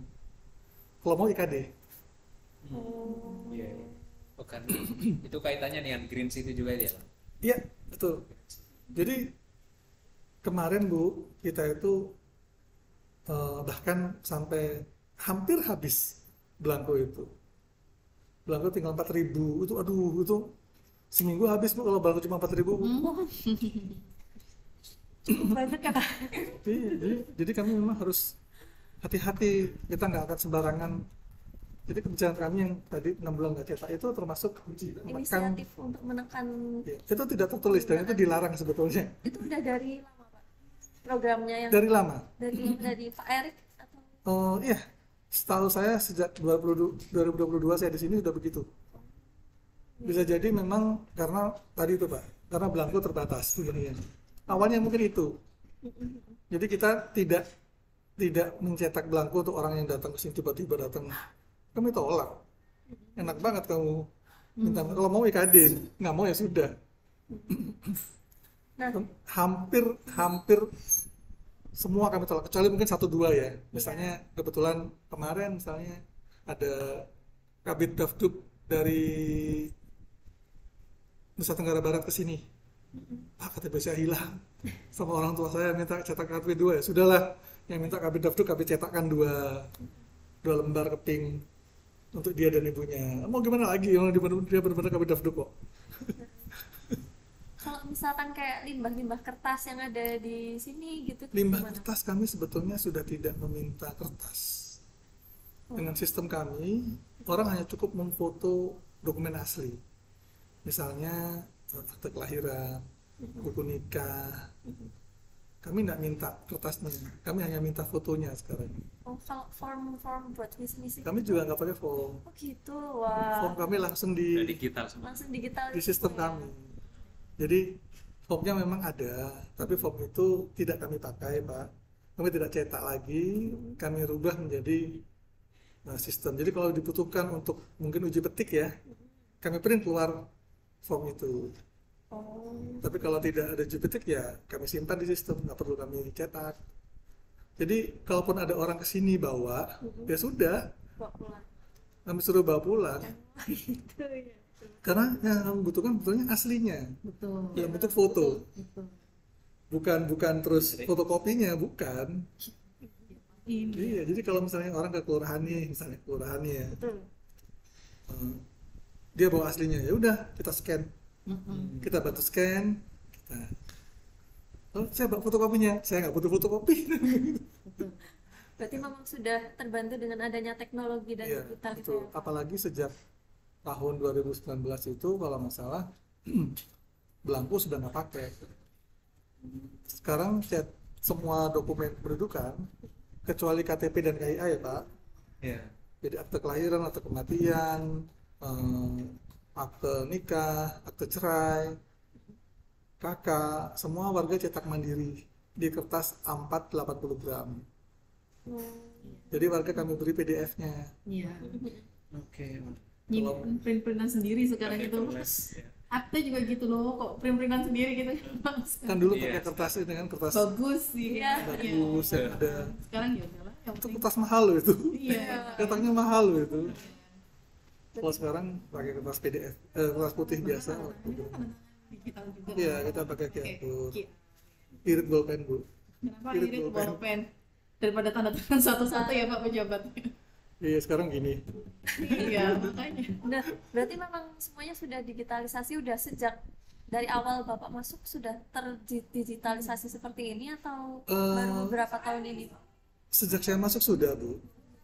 Kalau mau IKD. Iya. Bukan. Itu kaitannya dengan Green City juga ya, Pak? Iya, betul. Jadi kemarin Bu, kita itu bahkan sampai hampir habis belangko itu. Belangko tinggal 4.000, itu aduh, itu seminggu habis Bu kalau belangko cuma 4.000. Banyak ya Pak. Jadi kami memang harus hati-hati, kita nggak akan sembarangan. Jadi kebijakan kami yang tadi 6 bulan nggak cetak itu termasuk menekan, Inisiatif untuk menekan ya, itu tidak tertulis dan itu dilarang sebetulnya itu udah dari lama Pak programnya yang dari lama. dari Pak Erik atau Oh iya, setahu saya sejak 2022 saya di sini sudah begitu. Bisa jadi memang karena tadi itu Pak, karena belangko terbatas sebenarnya. Awalnya mungkin itu. Jadi kita tidak mencetak belangko untuk orang yang datang ke sini tiba-tiba datang. Kami tolak. Enak banget kamu minta, kalau mau IKD, nggak mau ya sudah. nah Hampir semua kami tolak kecuali mungkin satu dua ya. Misalnya kebetulan kemarin misalnya ada Kabid Dafduk dari Nusa Tenggara Barat ke sini. Pak, KTP saya hilang. Sama orang tua saya minta cetak KTP dua ya. Sudahlah, yang minta Kabid Dafduk kami cetakkan dua lembar keping untuk dia dan ibunya. Mau gimana lagi? Dia benar-benar Kabid Dafduk kok. Kalau misalkan kayak limbah-limbah kertas yang ada di sini gitu, Limbah gimana? kertas kami sebetulnya sudah tidak meminta kertas. Dengan sistem kami, orang hanya cukup memfoto dokumen asli. Misalnya akte kelahiran, buku nikah. Kami tidak minta kertasnya, kami hanya minta fotonya sekarang. Oh, kalau form buat misi-misi Kami juga nggak pakai form. oh gitu, wah, Form kami langsung Udah di digital semua. langsung digital di sistem semua ya? kami. Jadi formnya memang ada, tapi form itu tidak kami pakai, Pak. Kami tidak cetak lagi, kami rubah menjadi sistem. Jadi kalau dibutuhkan untuk mungkin uji petik ya, kami print keluar form itu. Oh, Tapi kalau tidak ada uji petik ya kami simpan di sistem, nggak perlu kami cetak. Jadi kalaupun ada orang kesini bawa, ya sudah, bawa pulang. kami suruh bawa pulang. Gitu ya. Karena yang kami butuhkan sebetulnya aslinya, Betul. yang bentuk foto. Betul. Bukan terus fotokopinya, bukan. Ini. Iya, jadi kalau misalnya orang ke kelurahan nih, misalnya kelurahannya, Betul. dia bawa aslinya, ya udah kita scan, Mm-mm. kita bantu scan, kita, oh saya bawa fotokopinya, saya nggak butuh fotokopi. Betul. Berarti memang sudah terbantu dengan adanya teknologi dan Iya, digital itu betul. ya, Pak? Apalagi sejak tahun 2019 itu kalau nggak salah belangko sudah nggak pakai. Sekarang semua dokumen kependudukan kecuali KTP dan KIA ya Pak. Iya. Jadi akte kelahiran, akte kematian, akte nikah, akte cerai, kakak, semua warga cetak mandiri di kertas A4 80 gram. Jadi warga kami beri PDF-nya. Iya. Oke. Ini Kalau- print-printan sendiri sekarang Pakai itu. tulis, ya. Akte juga gitu loh, kok print-printan sendiri gitu. Kan dulu Iya. pakai kertas ini kan kertas Bagus sih. Iya. bagus yang ada. Sekarang ya udahlah, yang Itu penting. kertas mahal loh itu. Iya. Datangnya mahal loh itu. Kalau sekarang pakai kertas PDF, kertas putih biasa. Digital juga. Iya, kita pakai Oke. QR. Oke. Irit bolpen Bu. Kenapa Irit irit bolpen. bolpen daripada tanda tangan satu-satu ya Pak pejabat? Iya sekarang gini. Iya, makanya. Nah, berarti memang semuanya sudah digitalisasi udah sejak dari awal Bapak masuk sudah terdigitalisasi seperti ini atau baru beberapa tahun ini, Pak? Sejak saya masuk sudah Bu.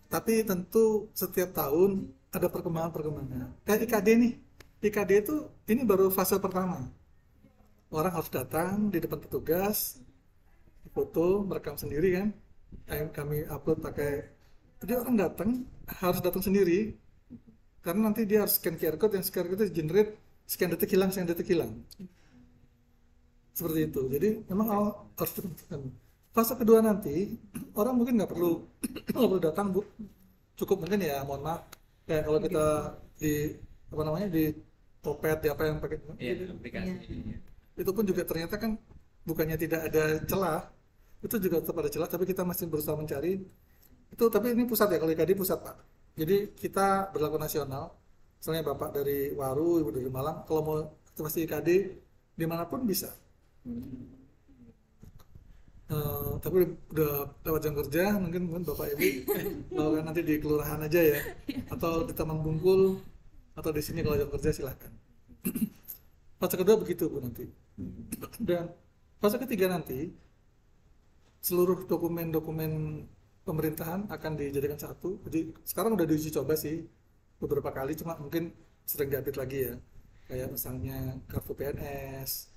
Tapi tentu setiap tahun ada perkembangan-perkembangan. Kayak IKD nih. IKD itu ini baru fase pertama. Orang harus datang di depan petugas, foto, merekam sendiri kan. Kami upload pakai. Jadi orang harus datang sendiri. Karena nanti dia harus scan QR code, yang QR code itu generate scan detik hilang, scan detik hilang. Seperti itu. Jadi memang harus diperhatikan. Fase kedua nanti orang mungkin nggak perlu nggak perlu datang Bu. Cukup mungkin ya mohon maaf kayak kalau kita di apa namanya di Topet di apa yang pakai Iya, aplikasi. Iya. itu pun juga ternyata kan bukannya tidak ada celah, itu juga tetap ada celah, tapi kita masih berusaha mencari itu. Tapi ini pusat ya, kalau IKD pusat Pak, jadi kita berlaku nasional. Misalnya Bapak dari Waru, Ibu dari Malang, kalau mau aktivasi IKD dimanapun bisa. Tapi udah lewat jam kerja, mungkin Bapak Ibu kalau nanti di kelurahan aja ya, atau di Taman Bungkul, atau di sini kalau jam kerja silahkan. Fase kedua begitu Bu nanti. Dan fase ketiga nanti seluruh dokumen-dokumen pemerintahan akan dijadikan satu. Jadi sekarang udah diuji coba sih beberapa kali, cuma mungkin sering diupdate lagi ya. Kayak misalnya kartu PNS,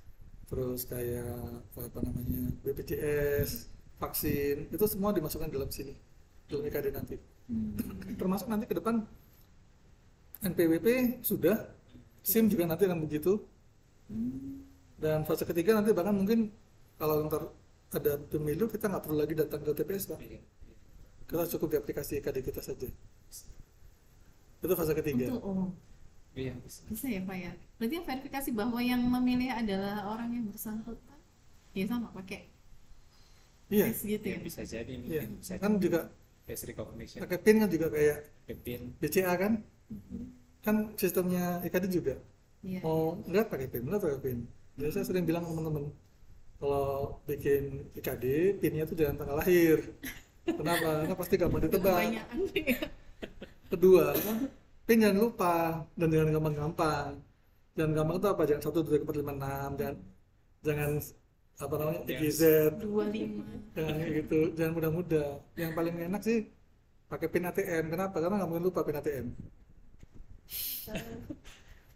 terus kayak apa namanya BPJS, vaksin, itu semua dimasukkan dalam sini, dalam IKD nanti. Termasuk nanti ke depan NPWP sudah, SIM juga nanti akan begitu. Dan fase ketiga nanti bahkan mungkin kalau ntar ada pemilu kita nggak perlu lagi datang ke TPS Pak. Kita cukup di aplikasi IKD kita saja. Itu fase ketiga. Untuk Iya, bisa. bisa ya Pak ya. Berarti yang verifikasi bahwa yang memilih adalah orang yang bersangkutan. Ya sama pakai Iya, face gitu ya. Bisa jadi iya. mungkin bisa Kan juga face recognition, pakai PIN kan juga kayak pin. BCA kan? Kan sistemnya IKD juga. Iya. Mau lihat pakai PIN, lihat pakai PIN. Jadi saya sering bilang ke teman-teman, kalau bikin IKD, PIN-nya itu jangan tanggal lahir. Kenapa? Karena pasti gampang ditebak. Kebanyakan ya. Kedua, PIN jangan lupa dan jangan gampang-gampang. Jangan gampang itu apa? Jangan 1, 2, 3, 4, 5, 6. Jangan apa namanya, XYZ. 25. Jangan kayak gitu. Jangan mudah-mudah. Yang paling enak sih pakai PIN ATM. Kenapa? Karena nggak mungkin lupa PIN ATM.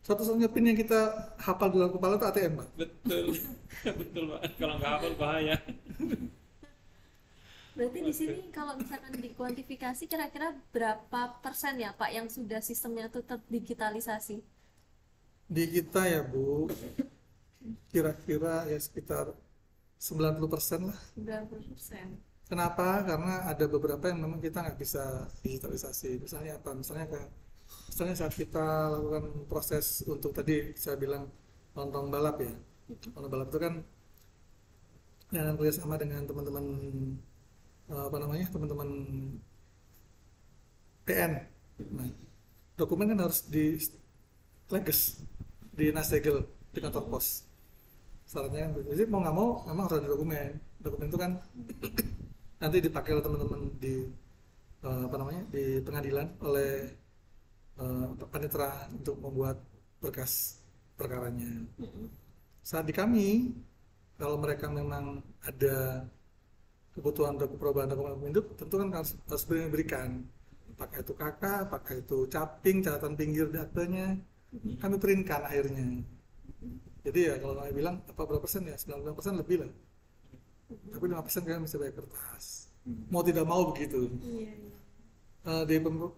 Satu-satunya PIN yang kita hafal di dalam kepala itu ATM, Pak. Betul. Betul Pak, kalau nggak hafal bahaya. Berarti di sini kalau misalkan dikuantifikasi kira-kira berapa persen ya Pak yang sudah sistemnya itu terdigitalisasi? Di kita ya, Bu, kira-kira ya sekitar 90% lah. 90%. Kenapa? Karena ada beberapa yang memang kita nggak bisa digitalisasi. Misalnya apa? Misalnya saat kita lakukan proses untuk tadi saya bilang lontong balap ya. Lontong balap itu kan yang kerjasama dengan teman-teman teman-teman PN. Nah, dokumen kan harus di leges, di nasdegel di kantor pos. Syaratnya kan jadi mau nggak mau memang harus ada dokumen. Dokumen itu kan nanti dipakai oleh teman-teman di di pengadilan oleh panitera untuk membuat berkas perkaranya. Saat di kami, kalau mereka memang ada kebutuhan perubahan dokumen hidup, tentu kan harus diberikan. Apakah itu KK, apakah itu caping, catatan pinggir aktenya, kami printkan akhirnya. Jadi ya kalau kami bilang apa berapa persen ya, 99% lebih lah. Tapi 5% kalian bisa bayar kertas. Mau tidak mau begitu. Iya.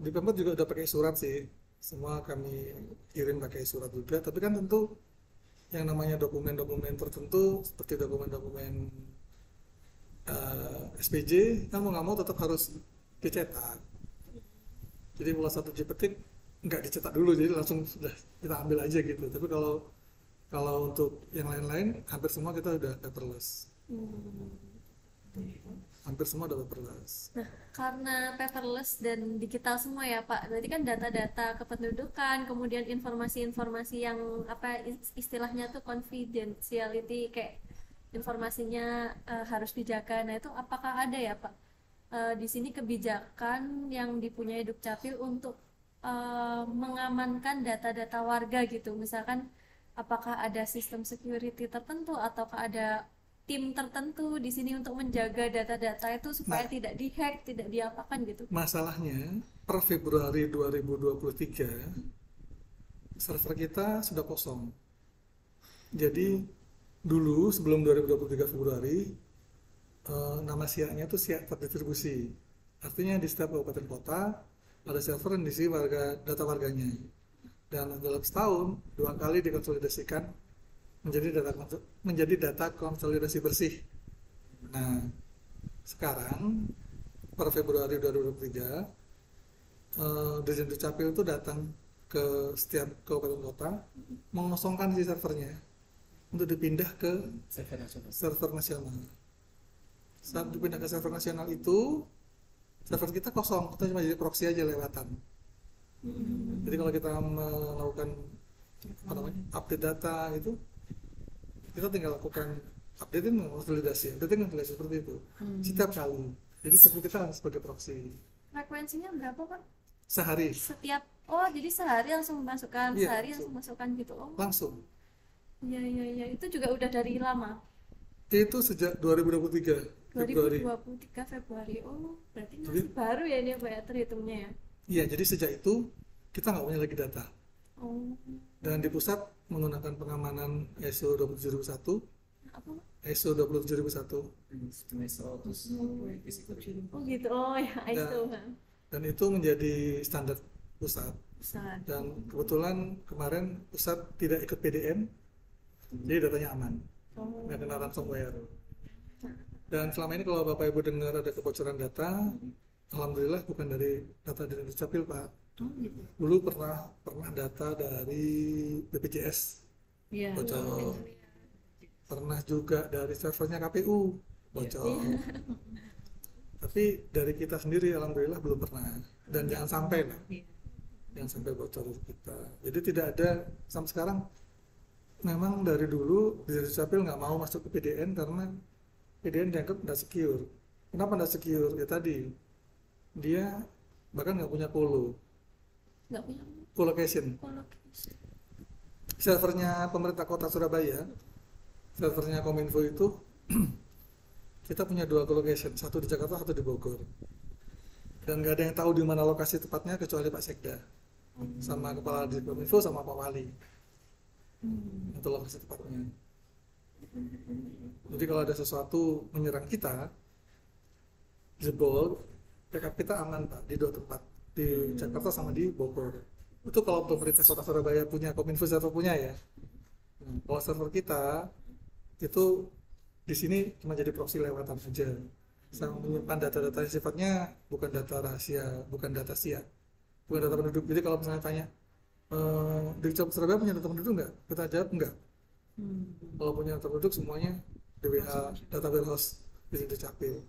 Di Pemkot juga udah pakai surat sih, semua kami kirim pakai surat juga. Tapi kan tentu yang namanya dokumen-dokumen tertentu seperti dokumen-dokumen SPJ kan mau nggak mau tetap harus dicetak. Jadi mulai 1 petik nggak dicetak dulu, jadi langsung sudah kita ambil aja gitu. Tapi kalau untuk yang lain-lain hampir semua kita udah paperless. Hampir semua udah paperless. Nah, karena paperless dan digital semua ya Pak, berarti kan data-data kependudukan, kemudian informasi-informasi yang apa istilahnya tuh confidentiality, kayak informasinya harus dijaga. Nah itu apakah ada ya Pak di sini kebijakan yang dipunyai Dukcapil untuk mengamankan data-data warga gitu? Misalkan apakah ada sistem security tertentu ataukah ada tim tertentu di sini untuk menjaga data-data itu supaya tidak dihack, tidak diapakan gitu? Masalahnya per Februari 2023 server kita sudah kosong. Jadi dulu sebelum 2023 Februari nama siaknya itu siak terdistribusi. Artinya di setiap kabupaten kota ada server yang diisi data warganya. Dan dalam setahun 2 kali dikonsolidasikan menjadi data konsolidasi bersih. Nah, sekarang per Februari 2023 Dirjen Dukcapil itu datang ke setiap kabupaten kota mengosongkan isi servernya untuk dipindah ke server nasional. Saat dipindah ke server nasional itu server kita kosong, kita cuma jadi proxy aja lewatan. Jadi kalau kita melakukan update data itu, kita tinggal lakukan updating konsolidasi seperti itu setiap kali. Jadi server kita sebagai proxy. Frekuensinya berapa Pak? Sehari. Jadi sehari langsung masukkan, Iya, sehari langsung masukkan gitu. Langsung. Iya, itu juga udah dari lama. Itu sejak 2023 Februari. 2023 Februari. Oh, berarti masih baru ya ini Pak ya terhitungnya ya. Iya, jadi sejak itu kita nggak punya lagi data. Oh. Dan di pusat menggunakan pengamanan ISO 27001. Apa? ISO 27001. Oh gitu. Oh ya, ISO. Dan itu menjadi standar pusat. Pusat. Dan kebetulan kemarin pusat tidak ikut PDM, jadi datanya aman. Nggak kena ransomware. Dan selama ini kalau Bapak Ibu dengar ada kebocoran data, alhamdulillah bukan dari data dari Dukcapil Pak. Dulu pernah data dari BPJS Iya. bocor. Pernah juga dari servernya KPU bocor. Tapi dari kita sendiri alhamdulillah belum pernah, dan jangan sampai lah, Iya. jangan sampai bocor dari kita. Jadi tidak ada sampai sekarang. Memang dari dulu di Dukcapil nggak mau masuk ke PDN karena PDN dianggap nggak secure. Kenapa nggak secure? Ya tadi dia bahkan nggak punya Nggak punya co-location. kolokasi. Servernya pemerintah kota Surabaya, servernya Kominfo itu kita punya 2 co-location, satu di Jakarta, satu di Bogor. Dan nggak ada yang tahu di mana lokasi tepatnya kecuali Pak Sekda, sama kepala di Kominfo sama Pak Wali. Itu lokasi tepatnya. Jadi kalau ada sesuatu menyerang kita, jebol, backup kita aman Pak di 2 tempat, di Jakarta sama di Bogor. Itu kalau pemerintah kota Surabaya punya, Kominfo server punya ya. Kalau server kita itu di sini cuma jadi proxy lewatan aja, sama menyimpan data-data yang sifatnya bukan data rahasia, bukan data SIA, bukan data penduduk. Jadi kalau misalnya tanya di Surabaya punya data penduduk nggak? Kita jawab nggak. Kalau punya data penduduk semuanya DWH, data warehouse di Dukcapil.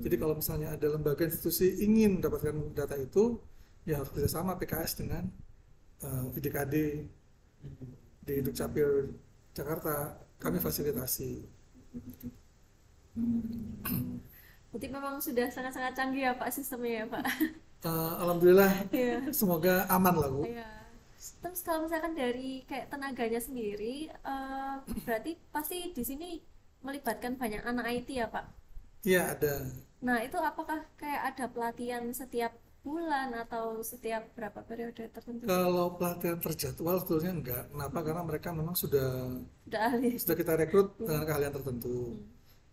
Jadi kalau misalnya ada lembaga institusi ingin mendapatkan data itu, ya harus kerjasama PKS dengan IDKD di Dukcapil Jakarta, kami fasilitasi. Berarti memang sudah sangat-sangat canggih ya Pak sistemnya ya Pak. Alhamdulillah, Iya. semoga aman lah Bu. Iya. Terus kalau misalkan dari kayak tenaganya sendiri, berarti pasti di sini melibatkan banyak anak IT ya Pak. Iya ada. Nah itu apakah kayak ada pelatihan setiap bulan atau setiap berapa periode tertentu? Kalau pelatihan terjadwal sebetulnya enggak. Kenapa? Karena mereka memang sudah ahli. kita rekrut dengan keahlian tertentu.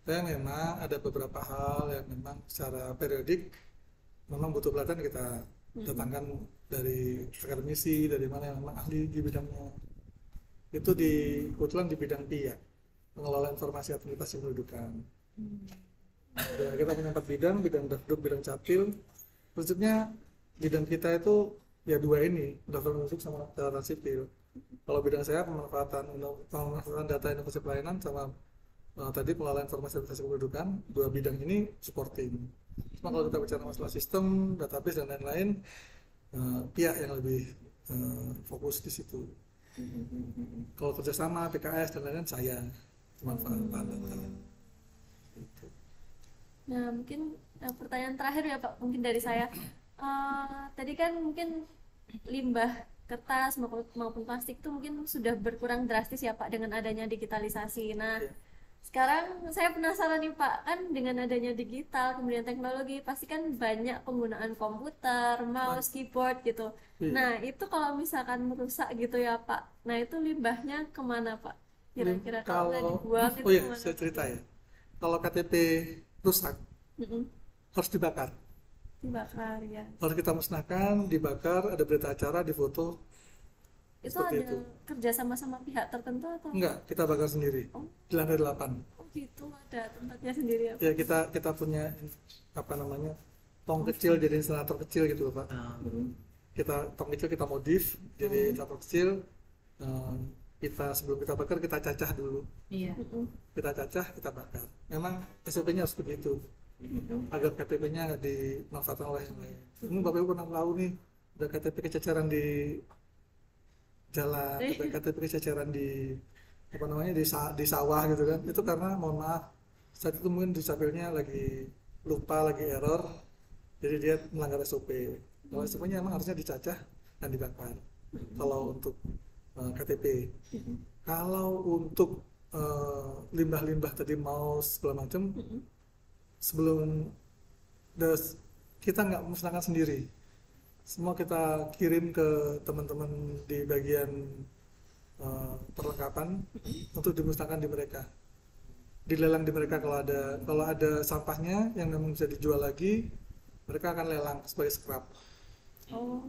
Tapi memang ada beberapa hal yang memang secara periodik memang butuh pelatihan, kita datangkan dari akademisi, dari mana yang memang ahli di bidangnya. Itu kebetulan di bidang PIA, pengelola informasi administrasi kependudukan. Dan kita punya 4 bidang, bidang dafduk, bidang capil. Prinsipnya bidang kita itu ya 2 ini, daftar penduduk sama catatan sipil. Kalau bidang saya pemanfaatan data inovasi pelayanan sama tadi pengelolaan informasi administrasi kependudukan, 2 bidang ini supporting. Cuma kalau kita bicara masalah sistem, database dan lain-lain, pihak yang lebih fokus di situ. Kalau kerjasama PKS dan lain-lain saya pemanfaatan data. Gitu. Nah mungkin pertanyaan terakhir ya Pak, mungkin dari saya. Tadi kan mungkin limbah kertas maupun plastik itu mungkin sudah berkurang drastis ya Pak dengan adanya digitalisasi. Nah sekarang saya penasaran nih Pak, kan dengan adanya digital kemudian teknologi pasti kan banyak penggunaan komputer, mouse, keyboard gitu. Nah itu kalau misalkan merusak gitu ya Pak, nah itu limbahnya kemana Pak? Kira-kira kalau nggak dibuang itu iya, kemana? saya cerita ya. Kalau KTP rusak harus dibakar. Dibakar ya. Harus kita musnahkan, dibakar, ada berita acara, difoto. Itu Seperti ada itu. kerja sama tertentu tertentu atau? Enggak, kita bakar sendiri. Oh. Di lantai 8. Oh gitu, ada tempatnya sendiri ya Pak? Ya kita punya apa namanya, tong kecil jadi instalator kecil gitu loh Pak. Tong kecil kita modif jadi instalator kecil. Kita sebelum kita bakar kita cacah dulu. Iya. Kita cacah, kita bakar. Memang SOP-nya harus begitu agar KTP-nya nggak dimanfaatkan oleh yang lain. Ini Bapak Ibu pernah tahu nih, ada KTP kececeran di jalan, ada KTP kececeran di apa namanya di sawah gitu kan. Itu karena mohon maaf saat itu mungkin Dukcapilnya lagi lupa, lagi error, jadi dia melanggar SOP. Kalau SOP-nya memang harusnya dicacah dan dibakar. Kalau untuk KTP. Kalau untuk limbah-limbah tadi mouse segala macam, sebelum kita nggak musnahkan sendiri, semua kita kirim ke teman-teman di bagian perlengkapan untuk dimusnahkan di mereka, dilelang di mereka. Kalau ada sampahnya yang memang bisa dijual lagi, mereka akan lelang sebagai scrap. Oh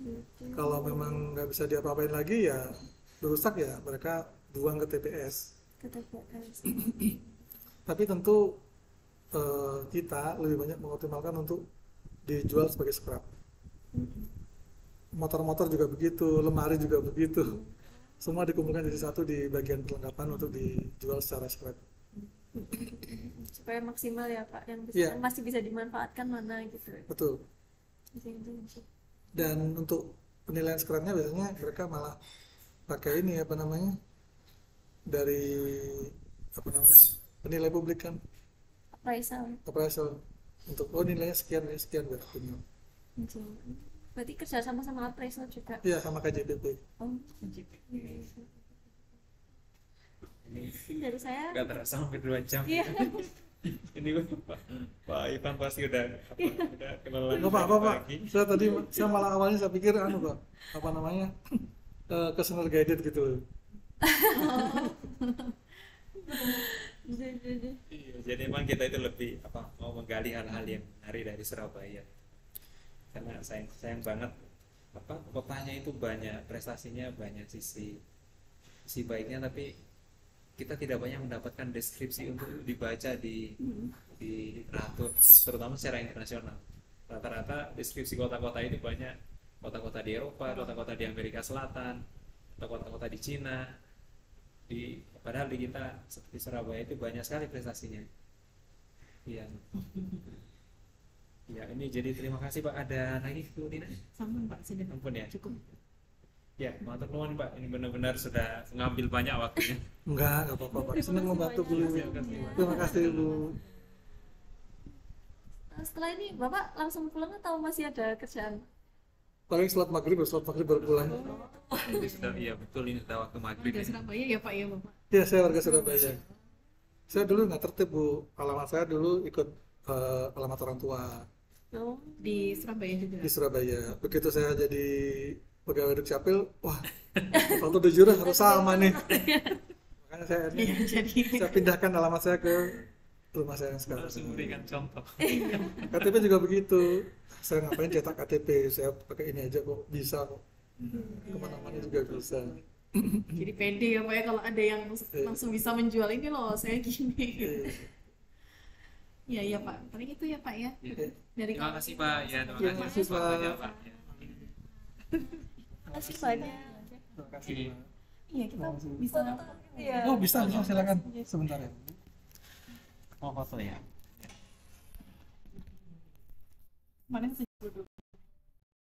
gitu. Kalau memang nggak bisa diapa-apain lagi ya rusak, ya mereka buang ke TPS. Ke TPS. Tapi tentu kita lebih banyak mengoptimalkan untuk dijual sebagai scrap. Motor-motor juga begitu, lemari juga begitu. Semua dikumpulkan jadi satu di bagian perlengkapan untuk dijual secara scrap. supaya maksimal ya Pak, yang Iya. masih bisa dimanfaatkan mana gitu. Betul. Dan untuk penilaian sekerannya biasanya mereka malah pakai ini apa namanya, dari apa namanya, penilai publik kan, appraisal, untuk nilainya sekian ya sekian berarti. Berarti kerja sama appraisal juga. Iya, sama KJPP. Oh. Ini Dari saya. nggak terasa hampir 2 jam. Iya. Ini Pak Ivan pasti udah kelelahan Nggak apa-apa Pak, lagi. saya malah awalnya saya pikir Pak, apa namanya, questionnaire guided gitu. Iya, jadi emang kita itu lebih mau menggali hal-hal yang menarik dari Surabaya. Karena sayang banget kotanya itu banyak prestasinya, banyak sisi baiknya, tapi kita tidak banyak mendapatkan deskripsi untuk dibaca di literatur, terutama secara internasional. Rata-rata deskripsi kota-kota itu banyak kota-kota di Eropa, kota-kota di Amerika Selatan, atau kota-kota di Cina. Padahal di kita seperti Surabaya itu banyak sekali prestasinya. Iya. Ya, ini jadi terima kasih Pak. Ada lagi Bu Nina? Sama Pak, sudah Ampun ya. cukup. Ya, matur nuwun Pak. Ini benar-benar sudah mengambil banyak waktunya. Enggak apa-apa Pak, senang membantu Bu Liwi. Terima kasih Bu. Setelah ini Bapak langsung pulang atau masih ada kerjaan? Paling sholat maghrib baru pulang. Ini sudah, iya betul, ini sudah waktu maghrib. Warga Surabaya ya Pak ya Bapak. Iya, saya warga Surabaya. Saya dulu nggak tertib Bu, alamat saya dulu ikut alamat orang tua Oh. Di Surabaya juga. di Surabaya. Begitu saya jadi pegawai Dukcapil, wah, waktu de jure harus sama nih. Makanya Iya, jadi saya pindahkan alamat saya ke rumah saya yang sekarang. Harus memberikan contoh. KTP juga begitu. Saya ngapain cetak KTP, saya pakai ini aja kok, bisa kok. Kemana-mana juga bisa. jadi pede ya Pak ya kalau ada yang langsung bisa menjual ini loh, saya gini. Iya iya Pak, paling itu ya Pak ya. Dari Terima kasih Pak. Ya, Terima terima kasih, kasih Pak. waktunya Pak. Ya. Terima kasih banyak. Terima kasih. Iya kita bisa. Iya. Oh, bisa silakan. Sebentar ya. Mau foto ya? Kemarin